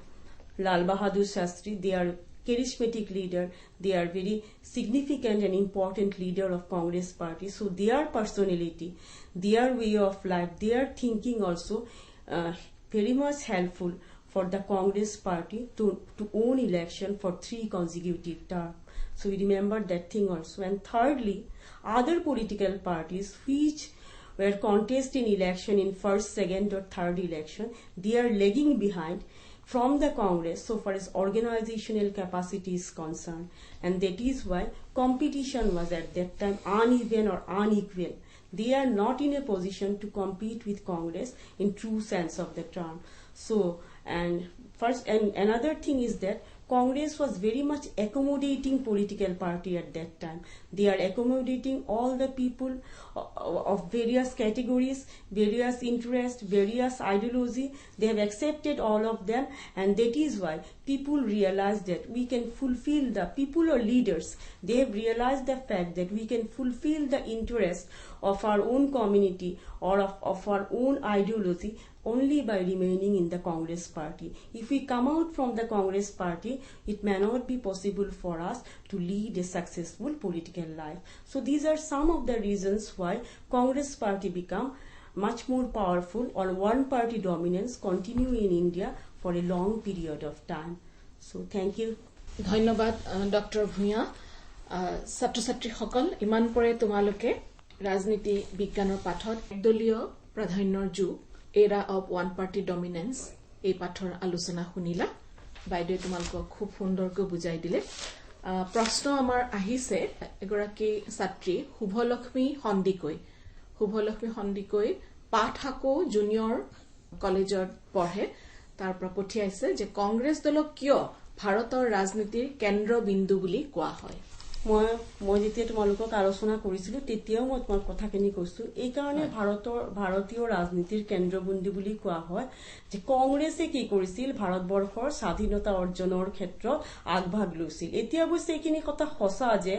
[SPEAKER 2] Lal Bahadur Shastri. They are charismatic leader. They are very significant and important leader of Congress party. So their personality, their way of life, their thinking also very much helpful for the Congress party to own election for 3 consecutive terms. So we remember that thing also. And thirdly, other political parties which were contest in election in first, second or third election, they are lagging behind from the Congress so far as organizational capacity is concerned, and that is why competition was at that time uneven or unequal. They are not in a position to compete with Congress in true sense of the term. So, and another thing is that Congress was very much accommodating political party at that time. They are accommodating all the people of various categories, various interests, various ideology. They have accepted all of them, and that is why people realize that we can fulfill the people or leaders. They have realized the fact that we can fulfill the interest of our own community or of our own ideology only by remaining in the Congress party. If we come out from the Congress party, it may not be possible for us to lead a successful political life. So these are some of the reasons why Congress party become much more powerful, or one party dominance continue in India for a long period of time. So thank you.
[SPEAKER 1] ধন্যবাদ ডক্টৰ ভূঞা। ছাত্ৰ ছাত্ৰীসকল, ইমান পৰে তোমালোকে ৰাজনীতি বিজ্ঞানৰ পাঠত একদলীয় প্ৰাধান্যৰ যুগ, এৰা অফ ওৱান পাৰ্টি ডমিনেন্স, এই পাঠৰ আলোচনা শুনিলা। বাইদেৱে তোমালোকক খুব সুন্দৰকৈ বুজাই দিলে। প্ৰশ্ন আমাৰ আহিছে, এগৰাকী ছাত্ৰী শুভলক্ষ্মী সন্দিকৈ পাঠশাকো জুনিয়ৰ কলেজত পঢ়ে। তাৰ পৰা পঠিয়াইছে যে কংগ্ৰেছ দলক কিয় ভাৰতৰ ৰাজনীতিৰ কেন্দ্ৰবিন্দু বুলি কোৱা হয়?
[SPEAKER 2] মই যেতিয়া তোমালোকক আলোচনা কৰিছিলো তেতিয়াও মই তোমাক কথাখিনি কৈছো, এই কাৰণে ভাৰতীয় ৰাজনীতিৰ কেন্দ্ৰবিন্দু বুলি কোৱা হয় যে কংগ্ৰেছে কি কৰিছিল, ভাৰতবৰ্ষৰ স্বাধীনতা অৰ্জনৰ ক্ষেত্ৰত আগভাগ লৈছিল। এতিয়া অৱশ্যে এইখিনি কথা সঁচা যে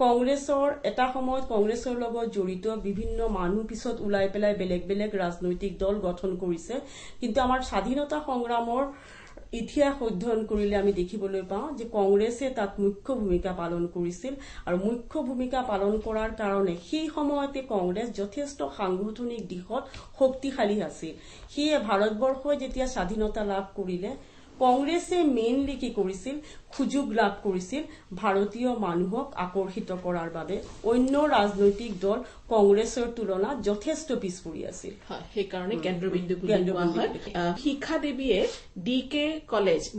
[SPEAKER 2] কংগ্ৰেছৰ এটা সময়ত কংগ্ৰেছৰ লগত জড়িত বিভিন্ন মানুহ পিছত ওলাই পেলাই বেলেগ বেলেগ ৰাজনৈতিক দল গঠন কৰিছে, কিন্তু আমাৰ স্বাধীনতা সংগ্ৰামৰ ইতিহাস অধ্যয়ন কৰিলে আমি দেখিবলৈ পাওঁ যে কংগ্ৰেছে তাত মুখ্য ভূমিকা পালন কৰিছিল, আৰু মুখ্য ভূমিকা পালন কৰাৰ কাৰণে সেই সময়তে কংগ্ৰেছ যথেষ্ট সাংগঠনিক দিশত শক্তিশালী আছিল। সেয়ে ভাৰতবৰ্ষই যেতিয়া স্বাধীনতা লাভ কৰিলে, কংগ্ৰেছে মেইনলি কি কৰিছিল, সুযোগ লাভ কৰিছিল ভাৰতীয় মানুহক আকৰ্ষিত কৰাৰ বাবে। অন্য ৰাজনৈতিক দল কংগ্ৰেছৰ তুলনাত যথেষ্ট পিছ পৰি আছিল,
[SPEAKER 1] সেইকাৰণে কেন্দ্ৰবিন্দু বুলি কোৱা হয়। শিখা দেৱীয়ে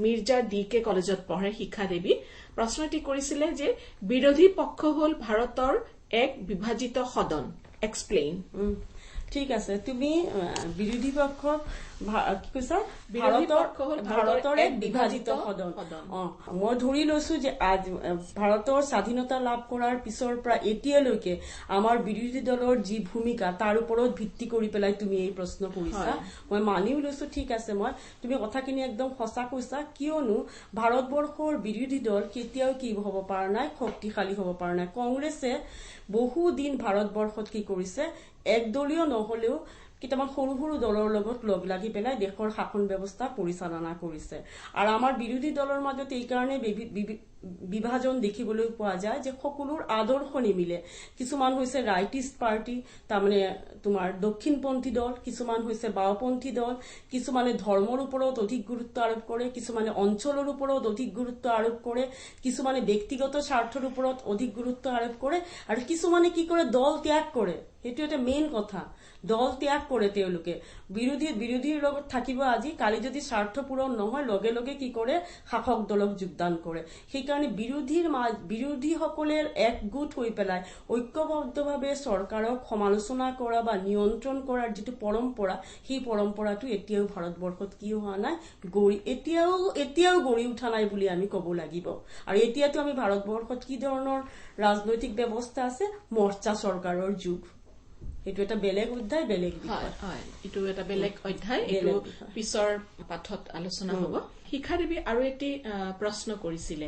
[SPEAKER 1] মিৰ্জাৰ DK কলেজত পঢ়ে। শিখা দেৱী প্ৰশ্নটি কৰিছিলে যে বিৰোধী পক্ষ হল ভাৰতৰ এক বিভাজিত সদন, এক্সপ্লেইন।
[SPEAKER 2] ঠিক আছে, তুমি বিৰোধী পক্ষ কি কৈছা, ভাৰতৰ এক বিভাজিত সদন। মই ধৰি লৈছো যে ভাৰতৰ স্বাধীনতা লাভ কৰাৰ পিছৰ পৰা এতিয়ালৈকে আমাৰ বিৰোধী দলৰ যি ভূমিকা তাৰ ওপৰত ভিত্তি কৰি পেলাই তুমি এই প্ৰশ্ন কৰিছা, মই মানিও লৈছো। ঠিক আছে, তুমি কথাখিনি একদম সঁচা কৈছা, কিয়নো ভাৰতবৰ্ষৰ বিৰোধী দল কেতিয়াও কি হব পৰা নাই, শক্তিশালী হব পৰা নাই। কংগ্ৰেছে বহুদিন ভাৰতবৰ্ষত কি কৰিছে, একদলীয় নহলেও কেইটামান সৰু সৰু দলৰ লগত লগ লাগি পেলাই দেশৰ শাসন ব্যৱস্থা পৰিচালনা কৰিছে। আৰু আমাৰ বিৰোধী দলৰ মাজত এই কাৰণে বিভাজন দেখিবলৈ পোৱা যায় যে সকলোৰ আদৰ্শ নিমিলে কিছুমান হৈছে ৰাইটিষ্ট পাৰ্টি তাৰমানে তোমাৰ দক্ষিণপন্থী দল কিছুমান হৈছে বাওপন্থী দল কিছুমানে ধৰ্মৰ ওপৰত অধিক গুৰুত্ব আৰোপ কৰে কিছুমানে অঞ্চলৰ ওপৰত অধিক গুৰুত্ব আৰোপ কৰে কিছুমানে ব্যক্তিগত স্বাৰ্থৰ ওপৰত অধিক গুৰুত্ব আৰোপ কৰে আৰু কিছুমানে কি কৰে দল ত্যাগ কৰে সেইটো এটা মেইন কথা দল ত্যাগ কৰে তেওঁলোকে বিৰোধীৰ লগত থাকিব আজি কালি যদি স্বাৰ্থ পূৰণ নহয় লগে লগে কি কৰে শাসক দলক যোগদান কৰে সেইকাৰণে বিৰোধীসকলে একগোট হৈ পেলাই ঐক্যবদ্ধভাৱে চৰকাৰক সমালোচনা কৰা বা নিয়ন্ত্ৰণ কৰাৰ যিটো পৰম্পৰা সেই পৰম্পৰাটো এতিয়াও ভাৰতবৰ্ষত কি হোৱা নাই এতিয়াও গঢ়ি উঠা নাই বুলি আমি ক'ব লাগিব আৰু এতিয়াতো আমি ভাৰতবৰ্ষত কি ধৰণৰ ৰাজনৈতিক ব্যৱস্থা আছে মৰ্চা চৰকাৰৰ যুগ এটো এটা বেলেগ অধ্যায় বেলেগ বিষয়
[SPEAKER 1] হয় এটো এটা বেলেগ অধ্যায় এটো পিছৰ পাঠত আলোচনা হ'ব শিক্ষাদেৱী আৰু এটি প্ৰশ্ন কৰিছিলে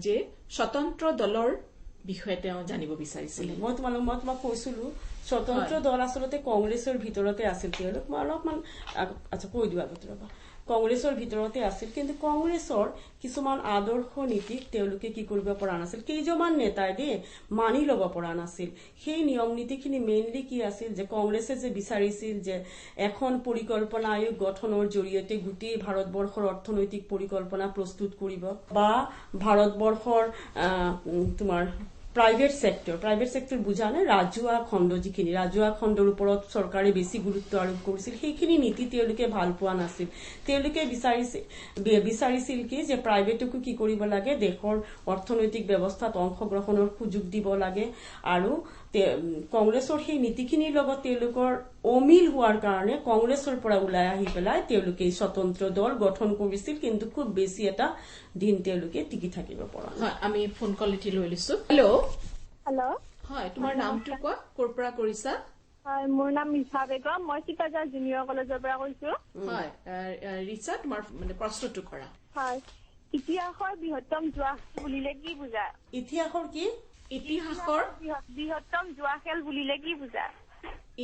[SPEAKER 1] যে স্বতন্ত্ৰ দলৰ বিষয়ে তেওঁ জানিব বিচাৰিছিলে
[SPEAKER 2] মই তোমাক কৈছিলো স্বতন্ত্ৰ দল আসলতে কংগ্ৰেছৰ ভিতৰতে আছিল তেওঁলোক মই অলপমান আচ্ছা কৈ দিবা ৰবা কংগ্ৰেছৰ ভিতৰতে আছিল কিন্তু কংগ্ৰেছৰ কিছুমান আদৰ্শ নীতি তেওঁলোকে কি কৰিব পৰা নাছিল কেইজনমান নেতাই মানি ল'ব পৰা নাছিল সেই নিয়ম নীতিখিনি মেইনলি কি আছিল যে কংগ্ৰেছে যে বিচাৰিছিল যে এখন পৰিকল্পনা আয়োগ গঠনৰ জৰিয়তে গোটেই ভাৰতবৰ্ষৰ অৰ্থনৈতিক পৰিকল্পনা প্ৰস্তুত কৰিব বা ভাৰতবৰ্ষৰ তোমাৰ প্ৰাইভেট সেক্টৰ বুজানে ৰাজহুৱা খণ্ড যিখিনি ৰাজহুৱা খণ্ডৰ ওপৰত চৰকাৰে বেছি গুৰুত্ব আৰোপ কৰিছিল সেইখিনি নীতি তেওঁলোকে ভাল পোৱা নাছিল তেওঁলোকে বিচাৰিছিল কি যে প্ৰাইভেটকো কি কৰিব লাগে দেশৰ অৰ্থনৈতিক ব্যৱস্থাত অংশগ্ৰহণৰ সুযোগ দিব লাগে আৰু কংগ্ৰেছৰ সেই নীতিখিনিৰ লগত তেওঁলোকৰ অমিল হোৱাৰ কাৰণে কংগ্ৰেছৰ পৰা ওলাই আহি পেলাই তেওঁলোকে স্বতন্ত্ৰ দল গঠন কৰিছিল কিন্তু খুব বেছি এটা দিন তেওঁলোকে টিকি থাকিব পৰা
[SPEAKER 1] হয় আমি ফোন কল এটি লৈ লৈছো হেল্ল' হয় তোমাৰ নামটো কোৱা ক'ৰ পৰা কৰিছা
[SPEAKER 3] হয় মোৰ নাম মিছা বেগম মই চিকাজাৰ জুনিয়ৰ কলেজৰ পৰা কৈছো
[SPEAKER 1] হয় ৰিচা তোমাৰ মানে প্ৰশ্নটো কৰা
[SPEAKER 3] হয় ইতিহাসৰ বৃহত্তম জুৱা বুলিলে কি বুজায়
[SPEAKER 1] ইতিহাসৰ কি ইতিহাসৰ
[SPEAKER 3] বৃহত্তম জুৱা খেল বুলিলে কি বুজায়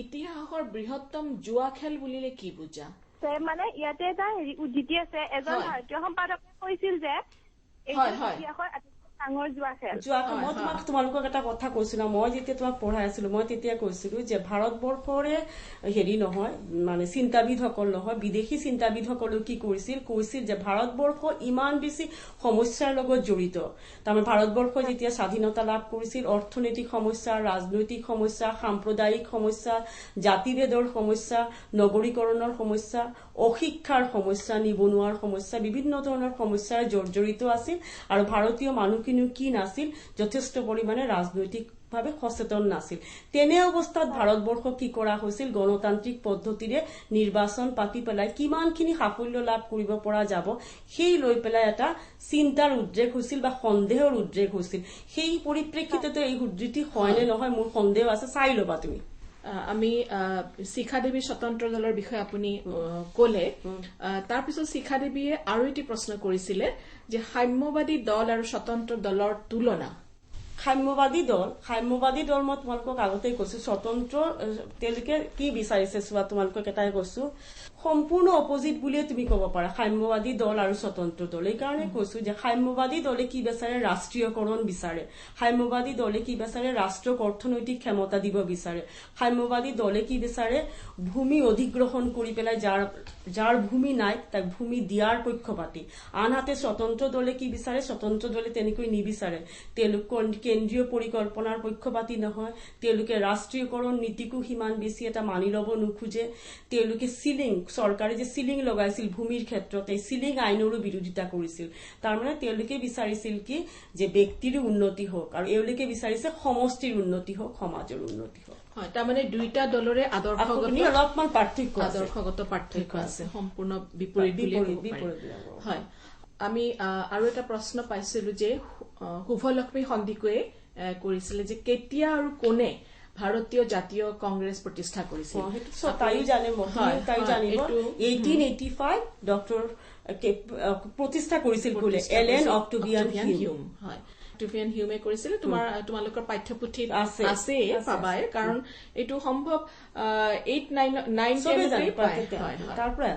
[SPEAKER 1] ইতিহাসৰ বৃহত্তম জুৱা খেল বুলিলে কি বুজা
[SPEAKER 3] মানে ইয়াতে এটা উদ্ধৃতি আছে এজন ভাৰতীয় সম্পাদকে কৈছিল যে ইতিহাসৰ ডাঙৰ জুৱা খেল
[SPEAKER 2] মই তোমালোকক এটা কথা কৈছিলো মই যেতিয়া তোমাক পঢ়াই আছিলো মই তেতিয়া কৈছিলো যে ভাৰতবৰ্ষৰে নহয় মানে চিন্তাবিদসকল নহয় বিদেশী চিন্তাবিদসকলেও কি কৈছিল যে ভাৰতবৰ্ষ ইমান বেছি সমস্যাৰ লগত জড়িত তাৰমানে ভাৰতবৰ্ষ যেতিয়া স্বাধীনতা লাভ কৰিছিল অৰ্থনৈতিক সমস্যা ৰাজনৈতিক সমস্যা সাম্প্ৰদায়িক সমস্যা জাতিভেদৰ সমস্যা নগৰীকৰণৰ সমস্যা অশিক্ষাৰ সমস্যা নিবনুৱাৰ সমস্যা বিভিন্ন ধৰণৰ সমস্যাৰ জড়িত আছিল আৰু ভাৰতীয় মানুহ কি নাছিল যথেষ্ট পৰিমাণে ৰাজনৈতিকভাৱে সচেতন নাছিল তেনে অৱস্থাত ভাৰতবৰ্ষক কি কৰা হৈছিল গণতান্ত্ৰিক পদ্ধতিৰে নিৰ্বাচন পাতি পেলাই কিমানখিনি সাফল্য লাভ কৰিব পৰা যাব সেই লৈ পেলাই এটা চিন্তাৰ উদ্ৰেক হৈছিল বা সন্দেহৰ উদ্ৰেক হৈছিল সেই পৰিপ্ৰেক্ষিততে এই উদ্ধৃতি হয়নে নহয় মোৰ সন্দেহ আছে চাই ল'বা তুমি
[SPEAKER 1] আমি শিখাদেৱী স্বতন্ত্ৰ দলৰ বিষয়ে আপুনি ক'লে তাৰ পিছত শিখাদেৱীয়ে আৰু এটি প্ৰশ্ন কৰিছিলে যে সাম্যবাদী দল আৰু স্বতন্ত্ৰ দলৰ তুলনা
[SPEAKER 2] সাম্যবাদী দল মই তোমালোকক আগতে কৈছো স্বতন্ত্ৰ তেওঁলোকে কি বিচাৰিছে চোৱা তোমালোকক এটাই কৈছো সম্পূৰ্ণ অপোজিট বুলিয়ে তুমি ক'ব পাৰা সাম্যবাদী দল আৰু স্বতন্ত্ৰ দল এই কাৰণে কৈছো যে সাম্যবাদী দলে কি বিচাৰে ৰাষ্ট্ৰীয়কৰণ বিচাৰে সাম্যবাদী দলে কি বিচাৰে ৰাষ্ট্ৰক অৰ্থনৈতিক ক্ষমতা দিব বিচাৰে সাম্যবাদী দলে কি বিচাৰে ভূমি অধিগ্ৰহণ কৰি পেলাই যাৰ ভূমি নাই তাক ভূমি দিয়াৰ পক্ষপাতী আনহাতে স্বতন্ত্ৰ দলে কি বিচাৰে স্বতন্ত্ৰ দলে তেনেকৈ নিবিচাৰে তেওঁলোক কেন্দ্ৰীয় পৰিকল্পনাৰ পক্ষপাতী নহয় তেওঁলোকে ৰাষ্ট্ৰীয়কৰণ নীতিকো সিমান বেছি এটা মানি ল'ব নোখোজে তেওঁলোকে চৰকাৰে যে সিলিং লগাইছিল ভূমিৰ ক্ষেত্ৰত এই সিলিং আইনৰো বিৰোধিতা কৰিছিল তাৰমানে তেওঁলোকে বিচাৰিছিল কি যে ব্যক্তিৰ উন্নতি হোক আৰু এওঁলোকে বিচাৰিছে সমষ্টিৰ উন্নতি হোক সমাজৰ উন্নতি হোক
[SPEAKER 1] হয় তাৰমানে দুইটা দলৰে
[SPEAKER 2] অলপমান
[SPEAKER 1] আদৰ্শগত পাৰ্থক্য আছে সম্পূৰ্ণ বিপৰীত হয় আমি আৰু এটা প্ৰশ্ন পাইছিলো যে শুভলক্ষ্মী সন্দিকৈয়ে কৰিছিলে যে কেতিয়া আৰু কোনে ভাৰতীয় জাতীয় কংগ্ৰেছ প্ৰতিষ্ঠা কৰিছিল
[SPEAKER 2] তাইও জানে তাই জানিব 1885 ডক্টৰ প্ৰতিষ্ঠা কৰিছিল কোনে এলেন অক্টোভিয়ান হিউম
[SPEAKER 1] হয় অক্টোভিয়ান হিউমে কৰিছিল তোমালোকৰ পাঠ্যপুথিত আছে পাবাই কাৰণ এইটো সম্ভৱ 8-9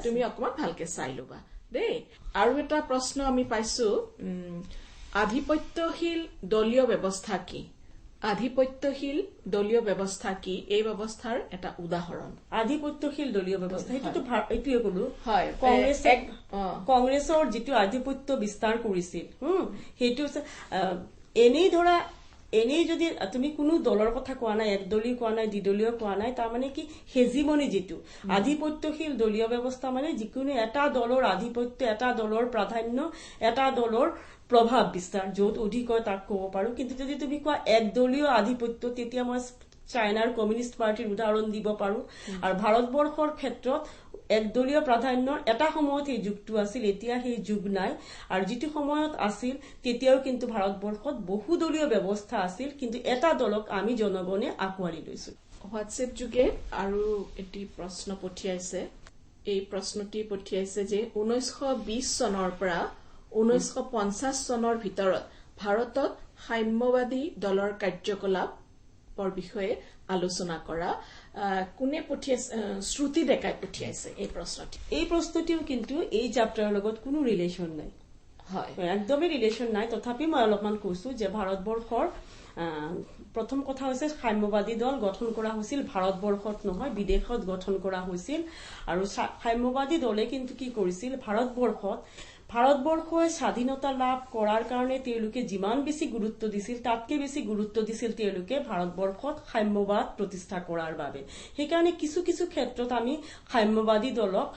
[SPEAKER 1] তুমি অকমান ভালকে চাই লবা দেই আৰু এটা প্ৰশ্ন আমি পাইছো আধিপত্যশীল দলীয় ব্যৱস্থা কি আধিপত্যশীল দলীয় ব্যৱস্থা কি এই ব্যৱস্থাৰ এটা উদাহৰণ
[SPEAKER 2] আধিপত্যশীল দলীয় ব্যৱস্থা এইটো এইটোৱে কলো
[SPEAKER 1] হয়
[SPEAKER 2] কংগ্ৰেছৰ যিটো আধিপত্য বিস্তাৰ কৰিছিল সেইটো এনেই ধৰা এনেই যদি তুমি কোনো দলৰ কথা কোৱা নাই একদলীয় কোৱা নাই দ্বিদলীয় কোৱা নাই তাৰ মানে কি হেজিমনি যিটো আধিপত্যশীল দলীয় ব্যৱস্থা মানে যিকোনো এটা দলৰ আধিপত্য এটা দলৰ প্ৰাধান্য এটা দলৰ প্ৰভাৱ বিস্তাৰ য'ত অধিক হয় তাক ক'ব পাৰো কিন্তু যদি তুমি কোৱা একদলীয় আধিপত্য তেতিয়া মই চাইনাৰ কমিউনিষ্ট পাৰ্টিৰ উদাহৰণ দিব পাৰো আৰু ভাৰতবৰ্ষৰ ক্ষেত্ৰত একদলীয় প্ৰাধান্যৰ এটা সময়ত এই যুগটো আছিল এতিয়া সেই যুগ নাই আৰু যিটো সময়ত আছিল তেতিয়াও কিন্তু ভাৰতবৰ্ষত বহুদলীয় ব্যৱস্থা আছিল কিন্তু এটা দলক আমি জনগণে আকোৱালি লৈছো
[SPEAKER 1] হোৱাটছএপ যোগে আৰু এটি প্ৰশ্ন পঠিয়াইছে এই প্ৰশ্নটি পঠিয়াইছে যে 1920 চনৰ পৰা 1950 চনৰ ভিতৰত ভাৰতত সাম্যবাদী দলৰ কাৰ্যকলাপৰ বিষয়ে আলোচনা কৰা কোনে পঠিয়াইছে শ্ৰুতি ডেকাই পঠিয়াইছে এই প্ৰশ্নটিও কিন্তু এই চ্যাপ্টাৰৰ লগত কোনো ৰিলেশন নাই হয়
[SPEAKER 2] একদমই ৰিলেশন নাই তথাপি মই অলপমান কৈছো যে ভাৰতবৰ্ষৰ প্ৰথম কথা হৈছে সাম্যবাদী দল গঠন কৰা হৈছিল ভাৰতবৰ্ষত নহয় বিদেশত গঠন কৰা হৈছিল আৰু সাম্যবাদী দলে কিন্তু কি কৰিছিল ভাৰতবৰ্ষই স্বাধীনতা লাভ কৰাৰ কাৰণে তেওঁলোকে যিমান বেছি গুৰুত্ব দিছিল তাতকে বেছি গুৰুত্ব দিছিল তেওঁলোকে ভাৰতবৰ্ষত সাম্যবাদ প্ৰতিষ্ঠা কৰাৰ বাবে সেইকাৰণে কিছু কিছু ক্ষেত্ৰত আমি সাম্যবাদী দলক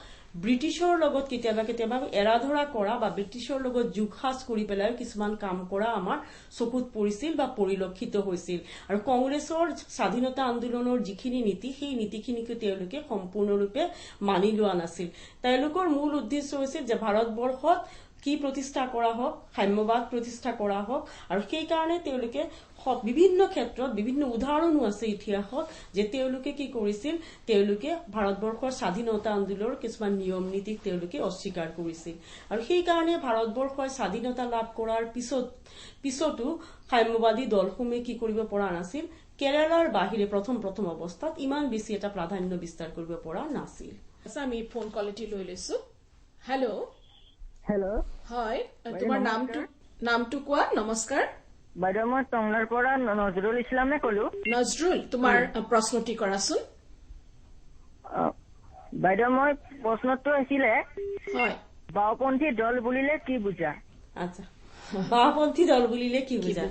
[SPEAKER 2] ব্ৰিটিছৰ লগত কেতিয়াবা এৰা ধৰা কৰা বা ব্ৰিটিছৰ লগত যুগসাজ কৰি পেলাই কিছুমান কাম কৰা আমাৰ চকুত পৰিছিল বা পৰিলক্ষিত হৈছিল আৰু কংগ্ৰেছৰ স্বাধীনতা আন্দোলনৰ যিখিনি নীতি সেই নীতিখিনিকে তেওঁলোকে সম্পূৰ্ণৰূপে মানি লোৱা নাছিল তেওঁলোকৰ মূল উদ্দেশ্য হৈছিল যে ভাৰতবৰ্ষত কি প্ৰতিষ্ঠা কৰা হোক সাম্যবাদ প্ৰতিষ্ঠা কৰা হোক আৰু সেই কাৰণে তেওঁলোকে বিভিন্ন ক্ষেত্ৰত বিভিন্ন উদাহৰণো আছে ইতিহাসত যে তেওঁলোকে কি কৰিছিল তেওঁলোকে ভাৰতবৰ্ষৰ স্বাধীনতা আন্দোলনৰ কিছুমান নিয়ম নীতিক তেওঁলোকে অস্বীকাৰ কৰিছিল আৰু সেই কাৰণে ভাৰতবৰ্ষৰ স্বাধীনতা লাভ কৰাৰ পিছতো সাম্যবাদী দলসমূহে কি কৰিব পৰা নাছিল কেৰালাৰ বাহিৰে প্ৰথম অৱস্থাত ইমান বেছি এটা প্ৰাধান্য বিস্তাৰ কৰিব পৰা নাছিল
[SPEAKER 1] আমি ফোন কলটি লৈ লৈছো
[SPEAKER 4] হেল্ল'
[SPEAKER 1] হয় তোমাৰ নামটো কোৱা নমস্কাৰ
[SPEAKER 4] বাইদেউ মই টংলাৰ পৰা নজৰুল ইছলামে কলো
[SPEAKER 1] নজৰুল তোমাৰ প্ৰশ্নটি কৰাচোন
[SPEAKER 4] বাইদেউ মই প্ৰশ্নটো আছিলে
[SPEAKER 1] হয়
[SPEAKER 4] বাওঁপন্থী দল বুলিলে কি বুজা
[SPEAKER 2] আচ্ছা বাওঁপন্থী দল বুলিলে কি বুজা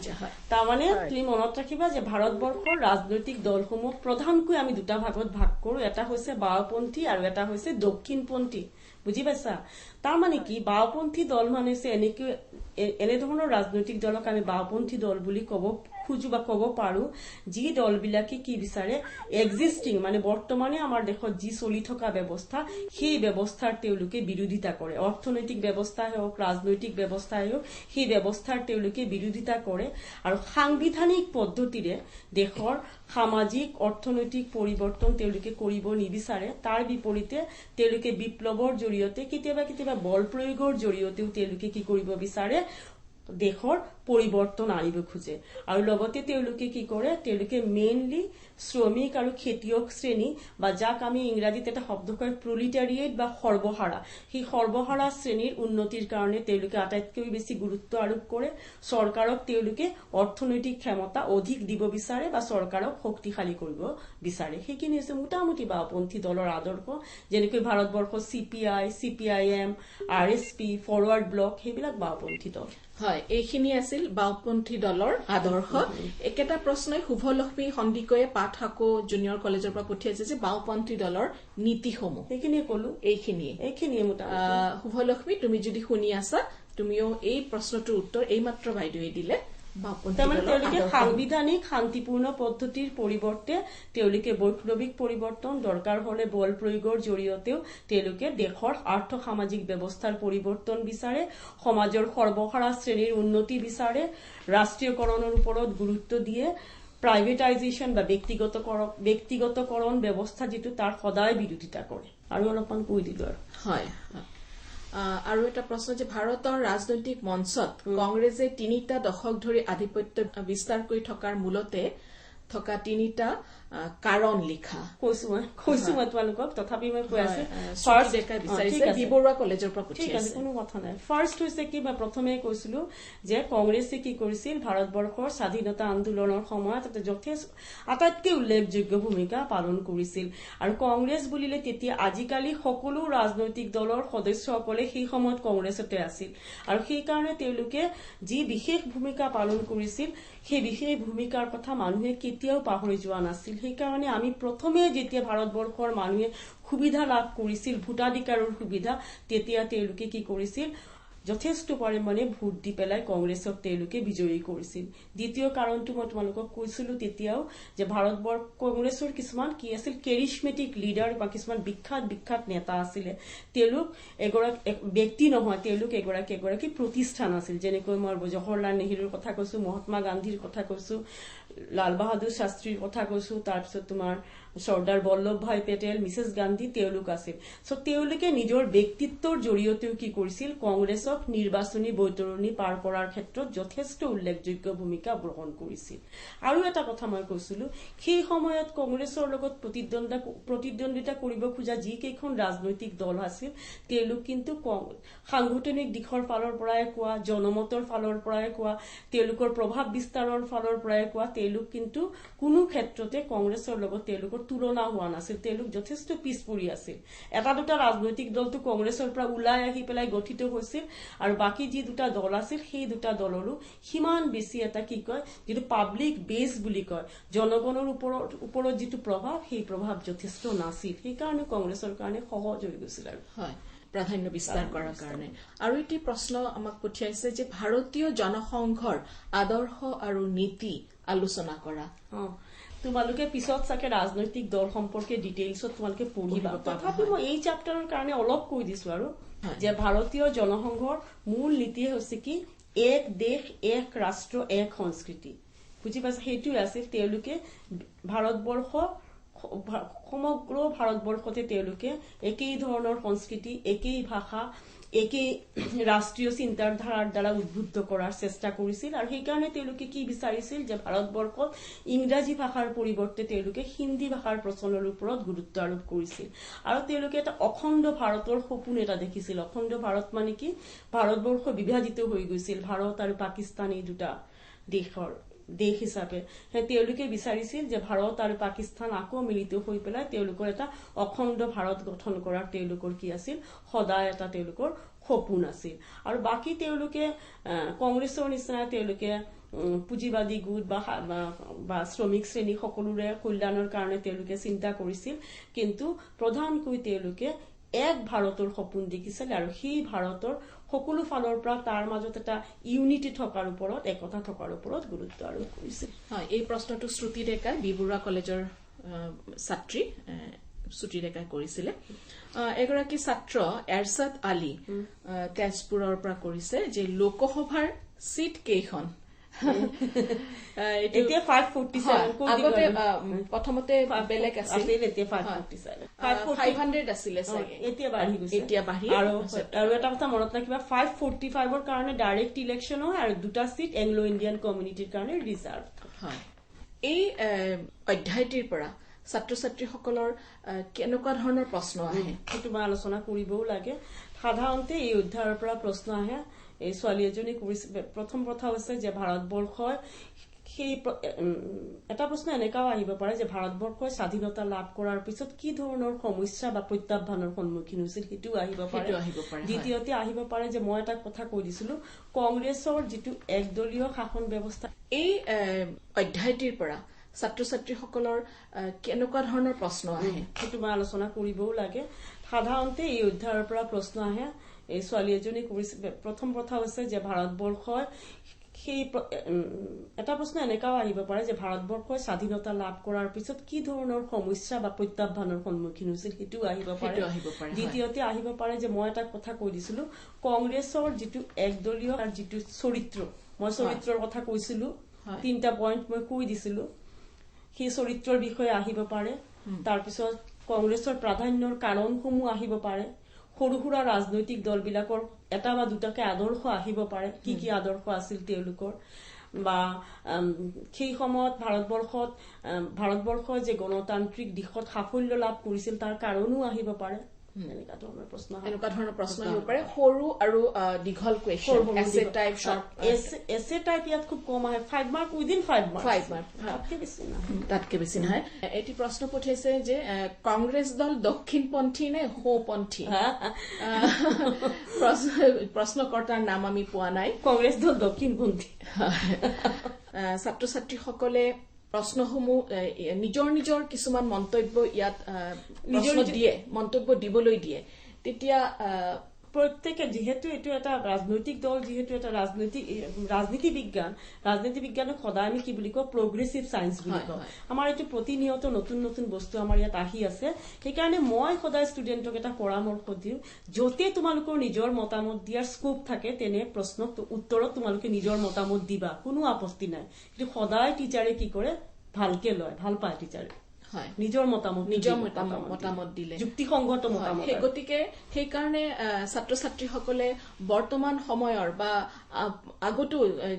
[SPEAKER 2] তাৰমানে তুমি মনত ৰাখিবা যে ভাৰতবৰ্ষৰ ৰাজনৈতিক দলসমূহ প্ৰধানকৈ আমি দুটা ভাগত ভাগ কৰো এটা হৈছে বাওঁপন্থী আৰু এটা হৈছে দক্ষিণপন্থী বুজি পাইছা তাৰমানে কি বাওঁপন্থী দল মানে এনে ধৰণৰ ৰাজনৈতিক দলক আমি বাওঁপন্থী দল বুলি ক'ব খুজু বা ক'ব পাৰো যি দলবিলাকে কি বিচাৰে এক্সিস্টিং মানে বৰ্তমানে আমাৰ দেশত যি চলি থকা ব্যৱস্থা সেই ব্যৱস্থাৰ তেওঁলোকে বিৰোধিতা কৰে অৰ্থনৈতিক ব্যৱস্থাই হওক ৰাজনৈতিক ব্যৱস্থাই হওক সেই ব্যৱস্থাৰ তেওঁলোকে বিৰোধিতা কৰে আৰু সাংবিধানিক পদ্ধতিৰে দেশৰ সামাজিক অৰ্থনৈতিক পৰিৱৰ্তন তেওঁলোকে কৰিব নিবিচাৰে তাৰ বিপৰীতে তেওঁলোকে বিপ্লৱৰ জৰিয়তে কেতিয়াবা বল প্ৰয়োগৰ জৰিয়তেও তেওঁলোকে কি কৰিব বিচাৰে দেশৰ পৰিৱৰ্তন আনিব খোজে আৰু লগতে তেওঁলোকে কি কৰে তেওঁলোকে মেইনলি শ্ৰমিক আৰু খেতিয়ক শ্ৰেণী বা যাক আমি ইংৰাজীত এটা শব্দ কয় প্ৰলিটাৰিয়েট বা সৰ্বহাৰা সেই সৰ্বহাৰা শ্ৰেণীৰ উন্নতিৰ কাৰণে তেওঁলোকে আটাইতকৈ বেছি গুৰুত্ব আৰোপ কৰে চৰকাৰক তেওঁলোকে অৰ্থনৈতিক ক্ষমতা অধিক দিব বিচাৰে বা চৰকাৰক শক্তিশালী কৰিব বিচাৰে সেইখিনি হৈছে মোটামুটি বাওঁপন্থী দলৰ আদৰ্শ যেনেকৈ Bharatvarsha CPI, RSP forward block সেইবিলাক বাওঁপন্থী দল
[SPEAKER 1] হয় এইখিনি আছিল বাওঁপন্থী দলৰ আদৰ্শ একেটা প্ৰশ্নই শুভলক্ষ্মী সন্দিকৈয়ে পাঠকো জুনিয়ৰ কলেজৰ পৰা পঠিয়াইছে যে বাওঁপন্থী দলৰ নীতিসমূহ
[SPEAKER 2] সেইখিনিয়ে কলো এইখিনিয়ে
[SPEAKER 1] শুভলক্ষ্মী তুমি যদি শুনি আছা তুমিও এই প্ৰশ্নটোৰ উত্তৰ এইমাত্ৰ বাইদেৱে দিলে
[SPEAKER 2] তেওঁলোকে সাংবিধানিক শান্তিপূৰ্ণ পদ্ধতিৰ পৰিৱৰ্তে তেওঁলোকে বৈপ্লৱিক পৰিৱৰ্তন দৰকাৰ হলে বল প্ৰয়োগৰ জৰিয়তেও তেওঁলোকে দেশৰ আৰ্থ সামাজিক ব্যৱস্থাৰ পৰিৱৰ্তন বিচাৰে সমাজৰ সৰ্বহাৰা শ্ৰেণীৰ উন্নতি বিচাৰে ৰাষ্ট্ৰীয়কৰণৰ ওপৰত গুৰুত্ব দিয়ে প্ৰাইভেটাইজেশ্যন বা ব্যক্তিগতকৰণ ব্যৱস্থা যিটো তাৰ সদায় বিৰোধিতা কৰে আৰু অলপমান কৈ দিলো আৰু
[SPEAKER 1] হয় আৰু এটা প্ৰশ্ন যে ভাৰতৰ ৰাজনৈতিক মঞ্চত কংগ্ৰেছে 3টা দশক ধৰি আধিপত্য বিস্তাৰ কৰি থকাৰ মূলতে থকা তিনিটা কাৰণ লিখা
[SPEAKER 2] কৈছো মই তোমালোকক তথাপি মই কৈ আছো
[SPEAKER 1] ফাৰ্ষ্ট দেখা বিচাৰিছে বিবৰুৱা কলেজৰ পৰা পঠিয়াইছে
[SPEAKER 2] কোনো কথা নাই ফাৰ্ষ্ট হৈছে কি বা প্ৰথমে কৈছিলো যে কংগ্ৰেছে কি কৰিছিল ভাৰতবৰ্ষৰ স্বাধীনতা আন্দোলনৰ সময়ত যথেষ্ট আটাইতকৈ উল্লেখযোগ্য ভূমিকা পালন কৰিছিল আৰু কংগ্ৰেছ বুলিলে তেতিয়া আজিকালি সকলো ৰাজনৈতিক দলৰ সদস্যসকলে সেই সময়ত কংগ্ৰেছতে আছিল আৰু সেই কাৰণে তেওঁলোকে যি বিশেষ ভূমিকা পালন কৰিছিল সেই বিশেষ ভূমিকাৰ কথা মানুহে কেতিয়াও পাহৰি যোৱা নাছিল সেইকাৰণে আমি প্ৰথমে যেতিয়া ভাৰতবৰ্ষৰ মানুহে সুবিধা লাভ কৰিছিল ভোটাধিকাৰৰ সুবিধা তেতিয়া তেওঁলোকে কি কৰিছিল যথেষ্ট পৰিমাণে ভোট দি পেলাই কংগ্ৰেছক তেওঁলোকে বিজয়ী কৰিছিল দ্বিতীয় কাৰণটো মই তোমালোকক কৈছিলো তেতিয়াও যে ভাৰতবৰ্ষ কংগ্ৰেছৰ কিছুমান কি আছিল কেৰিছমেটিক লিডাৰ বা কিছুমান বিখ্যাত নেতা আছিল তেওঁলোক এগৰাকী ব্যক্তি নহয় তেওঁলোক এগৰাকী প্ৰতিষ্ঠান আছিল যেনেকৈ মই জৱাহৰলাল নেহৰুৰ কথা কৈছো মহাত্মা গান্ধীৰ কথা কৈছো লাল বাহাদুৰ শাস্ত্ৰীৰ কথা কৈছো তাৰপিছত তোমাৰ চৰ্দাৰ বল্লভ ভাই পেটেল মিছেছ গান্ধী তেওঁলোক আছিল সো তেওঁলোকে নিজৰ ব্যক্তিত্বৰ জৰিয়তেও কি কৰিছিল কংগ্ৰেছক নিৰ্বাচনী বৈতৰণি পাৰ কৰাৰ ক্ষেত্ৰত যথেষ্ট উল্লেখযোগ্য ভূমিকা গ্ৰহণ কৰিছিল আৰু এটা কথা মই কৈছিলো সেই সময়ত কংগ্ৰেছৰ লগত প্ৰতিদ্বন্দ্বিতা কৰিব খোজা যি কেইখন ৰাজনৈতিক দল আছিল তেওঁলোক কিন্তু সাংগঠনিক দিশৰ ফালৰ পৰাই কোৱা জনমতৰ ফালৰ পৰাই কোৱা তেওঁলোকৰ প্ৰভাৱ বিস্তাৰৰ ফালৰ পৰাই কোৱা তেওঁলোক কিন্তু কোনো ক্ষেত্ৰতে কংগ্ৰেছৰ লগত তেওঁলোকৰ তুলনা হোৱা নাছিল তেওঁলোক যথেষ্ট পিছ পৰি আছিল এটা দুটা ৰাজনৈতিক দলটো কংগ্ৰেছৰ পৰা ওলাই আহি পেলাই গঠিত হৈছিল আৰু বাকি যি দুটা দল আছিল সেই দুটা দলৰো সিমান বেছি এটা কি কয় যেটো পাব্লিক বেস বুলি কয় জনগণৰ ওপৰত যেটো প্ৰভাৱ সেই প্ৰভাৱ যথেষ্ট নাছিল সেই কাৰণে কংগ্ৰেছৰ কাৰণে সহজ হৈ গৈছিল আৰু
[SPEAKER 1] হয় প্ৰাধান্য বিস্তাৰ কৰাৰ কাৰণে আৰু এটি প্ৰশ্ন আমাক পঠিয়াইছে যে ভাৰতীয় জনসংঘৰ আদৰ্শ আৰু নীতি আলোচনা কৰা
[SPEAKER 2] তোমালোকে পিছত চাকে ৰাজনৈতিক দল সম্পৰ্কে ডিটেইলছত তোমালোকে পঢ়িবা তথাপি মই এই চ্যাপ্টাৰৰ কাৰণে অলপ কৈ দিছো আৰু যে ভাৰতীয় জনসংঘৰ মূল নীতি হৈছে কি এক দেশ এক ৰাষ্ট্ৰ এক সংস্কৃতি বুজি পাইছে হেতু আছিল তেওঁলোকে ভাৰতবৰ্ষ সমগ্ৰ ভাৰতবৰ্ষতে তেওঁলোকে একেই ধৰণৰ সংস্কৃতি একেই ভাষা একেই ৰাষ্ট্ৰীয় চিন্তাধাৰাৰ দ্বাৰা উদ্বুদ্ধ কৰাৰ চেষ্টা কৰিছিল আৰু সেই কাৰণে তেওঁলোকে কি বিচাৰিছিল যে ভাৰতবৰ্ষত ইংৰাজী ভাষাৰ পৰিৱৰ্তে তেওঁলোকে হিন্দী ভাষাৰ প্ৰচলনৰ ওপৰত গুৰুত্ব আৰোপ কৰিছিল আৰু তেওঁলোকে এটা অখণ্ড ভাৰতৰ সপোন এটা দেখিছিল অখণ্ড ভাৰত মানে কি ভাৰতবৰ্ষ বিভাজিত হৈ গৈছিল ভাৰত আৰু পাকিস্তান এই দুটা দেশ হিচাপে তেওঁলোকে বিচাৰিছিল যে ভাৰত আৰু পাকিস্তান আকৌ মিলিত হৈ পেলাই তেওঁলোকৰ এটা অখণ্ড ভাৰত গঠন কৰাৰ তেওঁলোকৰ কি আছিল সদায় এটা তেওঁলোকৰ সপোন আছিল আৰু বাকি তেওঁলোকে কংগ্ৰেছৰ নিচিনা তেওঁলোকে পুঁজিবাদী গোট বা শ্ৰমিক শ্ৰেণী সকলোৰে কল্যাণৰ কাৰণে তেওঁলোকে চিন্তা কৰিছিল কিন্তু প্ৰধানকৈ তেওঁলোকে এক ভাৰতৰ সপোন দেখিছিল আৰু সেই ভাৰতৰ সকলো ফালৰ পৰা তাৰ মাজত এটা ইউনিটি থকাৰ ওপৰত একতা থকাৰ ওপৰত গুৰুত্ব আৰোপ কৰিছিল
[SPEAKER 1] হয় এই প্ৰশ্নটো শ্ৰুতি ডেকা বিবৰুৱা কলেজৰ ছাত্ৰী শ্ৰুতি ডেকাই কৰিছিলে এগৰাকী ছাত্ৰ এৰছাদ আলী তেজপুৰৰ পৰা কৰিছে যে লোকসভাৰ সিট কেইখন
[SPEAKER 2] এতিয়া 547
[SPEAKER 1] আগতে প্ৰথমতে বেলেগ আছিল
[SPEAKER 2] এতিয়া 547
[SPEAKER 1] 500 আছিল চাগে
[SPEAKER 2] এতিয়া বাঢ়ি গৈছে
[SPEAKER 1] এতিয়া বাঢ়ি
[SPEAKER 2] আৰু এটা কথা মনত ৰাখিবা 545 ৰ কাৰণে ডাইৰেক্ট ইলেকশন হয় আৰু দুটা সিট এংলো ইণ্ডিয়ান কমিউনিটিৰ কাৰণে ৰিজাৰ্ভ
[SPEAKER 1] হয় এই অধ্যায়টিৰ পৰা ছাত্ৰ ছাত্ৰীসকলৰ কেনেকুৱা ধৰণৰ প্ৰশ্ন আহে
[SPEAKER 2] সেইটো মই আলোচনা কৰিবও লাগে সাধাৰণতে এই অধ্যায়ৰ পৰা প্ৰশ্ন আহে এই ছোৱালী এজনী প্ৰথম কথা হৈছে যে ভাৰতবৰ্ষৰ সেই এটা প্ৰশ্ন এনেকাও আহিব পাৰে যে ভাৰতবৰ্ষৰ স্বাধীনতা লাভ কৰাৰ পিছত কি ধৰণৰ সমস্যা বা প্ৰত্যাহ্বানৰ সন্মুখীন হৈছিল সেইটো আহিব পাৰে দ্বিতীয়তে আহিব পাৰে যে মই এটা কথা কৈ দিছিলো কংগ্ৰেছৰ যেটো একদলীয় শাসন ব্যৱস্থা
[SPEAKER 1] এই অধ্যায়টিৰ পৰা ছাত্ৰ ছাত্ৰীসকলৰ কেনেকুৱা ধৰণৰ প্ৰশ্ন আহে
[SPEAKER 2] সেইটো মই আলোচনা কৰিবও লাগে সাধাৰণতে এই অধ্যায়ৰ পৰা প্ৰশ্ন আহে এই ছোৱালী এজনী প্ৰথম কথা হৈছে যে ভাৰতবৰ্ষৰ সেই এটা প্ৰশ্ন এনেকাও আহিব পাৰে যে ভাৰতবৰ্ষৰ স্বাধীনতা লাভ কৰাৰ পিছত কি ধৰণৰ সমস্যা বা প্ৰত্যাহ্বানৰ সন্মুখীন হৈছিল সেইটো আহিব পাৰে দ্বিতীয়তে আহিব পাৰে যে মই এটা কথা কৈ দিছিলো কংগ্ৰেছৰ যেটো একদলীয় আৰু যেটো চৰিত্ৰ মই চৰিত্ৰৰ কথা কৈছিলো তিনটা পইণ্ট মই কৈ দিছিলো সেই চৰিত্ৰৰ বিষয়ে আহিব পাৰে তাৰ পিছত কংগ্ৰেছৰ প্ৰাধান্যৰ কাৰণসমূহ আহিব পাৰে সৰু সৰু ৰাজনৈতিক দলবিলাকৰ এটা বা দুটাকে আদৰ্শ আহিব পাৰে কি কি আদৰ্শ আছিল তেওঁলোকৰ বা সেই সময়ত ভাৰতবৰ্ষৰ যে গণতান্ত্ৰিক দিশত সাফল্য লাভ কৰিছিল তাৰ কাৰণো আহিব পাৰে এনেকুৱা ধৰণৰ প্ৰশ্ন
[SPEAKER 1] আহিব পাৰে সৰু আৰু দীঘল কুৱেশ্যন এছে টাইপ শৰ্ট
[SPEAKER 2] এছে টাইপ ইয়াত খুব কম আহে 5 মাৰ্ক উইদিন 5 মাৰ্ক
[SPEAKER 1] তাতকে বেছি নহয় এটি প্ৰশ্ন পঠিয়াইছে যে কংগ্ৰেছ দল দক্ষিণপন্থী নে সোঁপন্থী প্ৰশ্নকৰ্তাৰ নাম আমি পোৱা নাই
[SPEAKER 2] কংগ্ৰেছ দল দক্ষিণপন্থী
[SPEAKER 1] ছাত্ৰ ছাত্ৰীসকলে প্ৰশ্নসমূহ নিজৰ নিজৰ কিছুমান মন্তব্য ইয়াত মন্তব্য দিবলৈ দিয়ে তেতিয়া
[SPEAKER 2] প্ৰত্যেকে যেহেতু এইটো এটা ৰাজনৈতিক দল যেহেতু এটা ৰাজনীতি বিজ্ঞানক সদায় আমি কি বুলি কওঁ প্ৰগ্ৰেছিভ সায়েন্স বুলি কওঁ আমাৰ এইটো প্ৰতিনিয়ত নতুন নতুন বস্তু আমাৰ ইয়াত আহি আছে সেইকাৰণে মই সদায় ষ্টুডেণ্টক এটা পৰামৰ্শ দিওঁ যতে তোমালোকৰ নিজৰ মতামত দিয়াৰ স্কোপ থাকে তেনে প্ৰশ্ন উত্তৰত তোমালোকে নিজৰ মতামত দিবা কোনো আপত্তি নাই কিন্তু সদায় টিচাৰে কি কৰে ভালকে লয় ভাল পায় টিচাৰে নিজৰ মতামত দিলে যুক্তিসংগত মতামত
[SPEAKER 1] গতিকে সেইকাৰণে ছাত্ৰ ছাত্ৰীসকলে বৰ্তমান সময়ৰ বা আগতো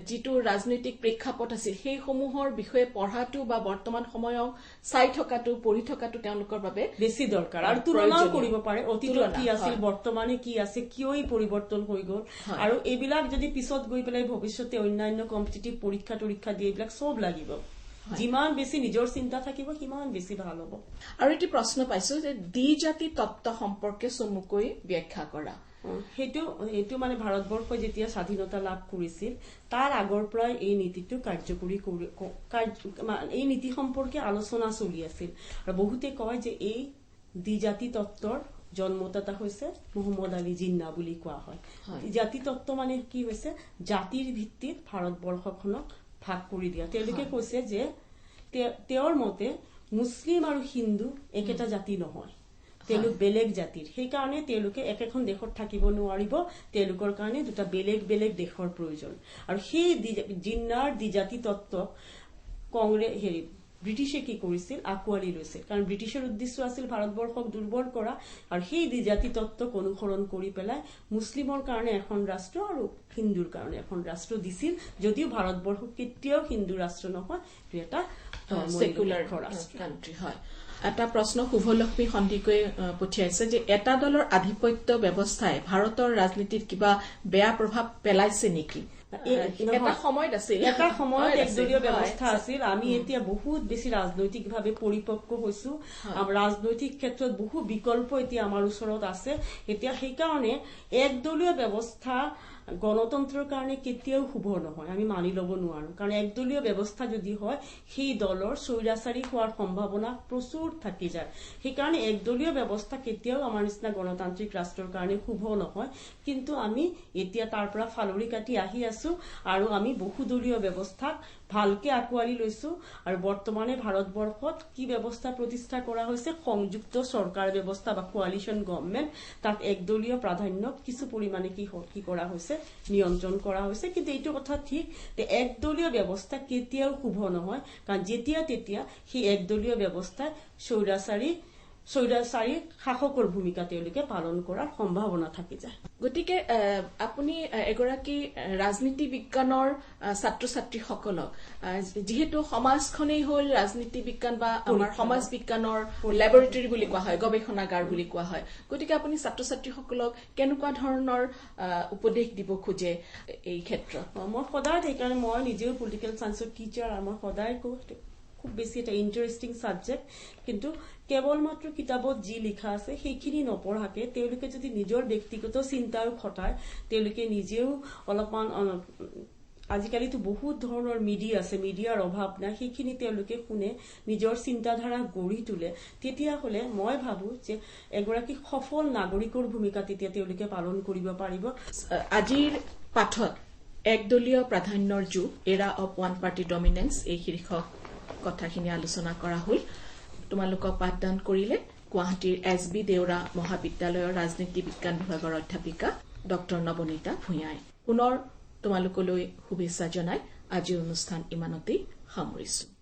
[SPEAKER 1] যিটো ৰাজনৈতিক প্ৰেক্ষাপট আছিল সেই সমূহৰ বিষয়ে পঢ়াটো বা বৰ্তমান সময়ক চাই থকাটো পঢ়ি থকাটো তেওঁলোকৰ বাবে
[SPEAKER 2] বেছি দৰকাৰ আৰু তুলনাও কৰিব পাৰে অতীতত কি আছিল বৰ্তমানে কি আছে কিয় এই পৰিৱৰ্তন হৈ গ'ল আৰু এইবিলাক যদি পিছত গৈ পেলাই ভৱিষ্যতে অন্যান্য কম্পিটিটিভ পৰীক্ষা দিয়ে এইবিলাক চব লাগিব যিমান বেছি নিজৰ চিন্তা থাকিব সিমান বেছি ভাল হ'ব
[SPEAKER 1] আৰু এটি প্ৰশ্ন পাইছো যে দ্বিজাতি তত্ত্ব সম্পৰ্কে চমুকৈ ব্যাখ্যা কৰা
[SPEAKER 2] সেইটো মানে ভাৰতবৰ্ষই যেতিয়া স্বাধীনতা লাভ কৰিছিল তাৰ আগৰ পৰাই এই নীতিটো কাৰ্যকৰী এই নীতি সম্পৰ্কে আলোচনা চলি আছিল আৰু বহুতে কয় যে এই দ্বিজাতি তত্ত্বৰ জন্মদাতা হৈছে মোহাম্মদ আলী জিন্না বুলি কোৱা হয় দ্বিজাতি তত্ত্ব মানে কি হৈছে জাতিৰ ভিত্তিত ভাৰতবৰ্ষখনক ভাগ কৰি দিয়া তেওঁলোকে কৈছে যে তেওঁৰ মতে মুছলিম আৰু হিন্দু একেটা জাতি নহয় তেওঁলোক বেলেগ জাতিৰ সেইকাৰণে তেওঁলোকে একেখন দেশত থাকিব নোৱাৰিব তেওঁলোকৰ কাৰণে দুটা বেলেগ বেলেগ দেশৰ প্ৰয়োজন আৰু সেই জিন্নাৰ দ্বিজাতি তত্ত্বক ব্ৰিটিছে কি কৰিছিল আঁকোৱালি লৈছিল কাৰণ ব্ৰিটিছৰ উদ্দেশ্য আছিল ভাৰতবৰ্ষক দুৰ্বল কৰা আৰু সেই দ্বিজাতি তত্ত্বক অনুসৰণ কৰি পেলাই মুছলিমৰ কাৰণে এখন ৰাষ্ট্ৰ আৰু হিন্দুৰ কাৰণে এখন ৰাষ্ট্ৰ দিছিল যদিও ভাৰতবৰ্ষ কেতিয়াও হিন্দু ৰাষ্ট্ৰ নহয় এটা
[SPEAKER 1] সেকুলাৰ কাণ্ট্ৰি হয় এটা প্ৰশ্ন শুভলক্ষ্মী সন্ধিকৈ পঠিয়াইছে যে এটা দলৰ আধিপত্য ব্যৱস্থাই ভাৰতৰ ৰাজনীতিত কিবা বেয়া প্ৰভাৱ পেলাইছে নেকি এটা সময়ত
[SPEAKER 2] একদলীয় ব্যৱস্থা আছিল আমি এতিয়া বহুত বেছি ৰাজনৈতিকভাৱে পৰিপক্ক হৈছো ৰাজনৈতিক ক্ষেত্ৰত বহু বিকল্প এতিয়া আমাৰ ওচৰত আছে এতিয়া সেইকাৰণে একদলীয় ব্যৱস্থা গণতন্ত্ৰৰ কাৰণে কেতিয়াও শুভ নহয় আমি মানি ল'ব নোৱাৰো কাৰণ একদলীয় ব্যৱস্থা যদি হয় সেই দলৰ স্বৈৰাচাৰী হোৱাৰ সম্ভাৱনা প্ৰচুৰ থাকি যায় সেইকাৰণে একদলীয় ব্যৱস্থা কেতিয়াও আমাৰ নিচিনা গণতান্ত্ৰিক ৰাষ্ট্ৰৰ কাৰণে শুভ নহয় কিন্তু আমি এতিয়া তাৰ পৰা ফালৰি কাটি আহি আছো আৰু আমি বহুদলীয় ব্যৱস্থাক ভালকে আঁকোৱালি লৈছো আৰু বৰ্তমানে ভাৰতবৰ্ষত কি ব্যৱস্থা প্ৰতিষ্ঠা কৰা হৈছে সংযুক্ত চৰকাৰ ব্যৱস্থা বা কোৱালিশন গভৰ্ণমেণ্ট তাত একদলীয় প্ৰাধান্য কিছু পৰিমাণে কি কৰা হৈছে নিয়ন্ত্ৰণ কৰা হৈছে কিন্তু এইটো কথা ঠিক যে একদলীয় ব্যৱস্থা কেতিয়াও শুভ নহয় কাৰণ যেতিয়া তেতিয়া সেই একদলীয় ব্যৱস্থাই স্বৈৰাচাৰী শাসকৰ ভূমিকা তেওঁলোকে পালন কৰাৰ সম্ভাৱনা থাকি যায়
[SPEAKER 1] গতিকে আপুনি এগৰাকী ৰাজনীতি বিজ্ঞানৰ ছাত্ৰ ছাত্ৰীসকলক যেহেতু সমাজখনেই হ'ল ৰাজনীতি বিজ্ঞান বা আমাৰ সমাজ বিজ্ঞানৰ লেবৰেটৰী বুলি কোৱা হয় গৱেষণাগাৰ বুলি কোৱা হয় গতিকে আপুনি ছাত্ৰ ছাত্ৰীসকলক কেনেকুৱা ধৰণৰ উপদেশ দিব খোজে এই ক্ষেত্ৰত
[SPEAKER 2] মই সদায় সেইকাৰণে মই নিজেও পলিটিকেল সায়েন্সৰ টিচাৰ আৰু মই সদায় কওঁ খুব বেছি এটা ইণ্টাৰেষ্টিং সাবজেক্ট কিন্তু কেৱল মাত্ৰ কিতাপত যি লিখা আছে সেইখিনি নপঢ়াকে তেওঁলোকে যদি নিজৰ ব্যক্তিগত চিন্তাও খটায় তেওঁলোকে নিজেও অলপমান আজিকালিতো বহুত ধৰণৰ মিডিয়া আছে মিডিয়াৰ অভাৱ নাই সেইখিনি তেওঁলোকে শুনে নিজৰ চিন্তাধাৰা গঢ়ি তোলে তেতিয়াহ'লে মই ভাবো যে এগৰাকী সফল নাগৰিকৰ ভূমিকা তেতিয়া তেওঁলোকে পালন কৰিব পাৰিব
[SPEAKER 1] আজিৰ পাঠত একদলীয় প্ৰাধান্যৰ যুগ এৰা অফ ওৱান পাৰ্টি ডমিনেন্স এই শীৰ্ষক কথাখিনি আলোচনা কৰা হ'ল তোমালোকক পাঠদান কৰিলে গুৱাহাটীৰ SB দেউৰা মহাবিদ্যালয়ৰ ৰাজনীতি বিজ্ঞান বিভাগৰ অধ্যাপিকা ডক্টৰ নবনীতা ভূঞাই পুনৰ তোমালোকলৈ শুভেচ্ছা জনাই আজিৰ অনুষ্ঠান ইমানতেই সামৰিছো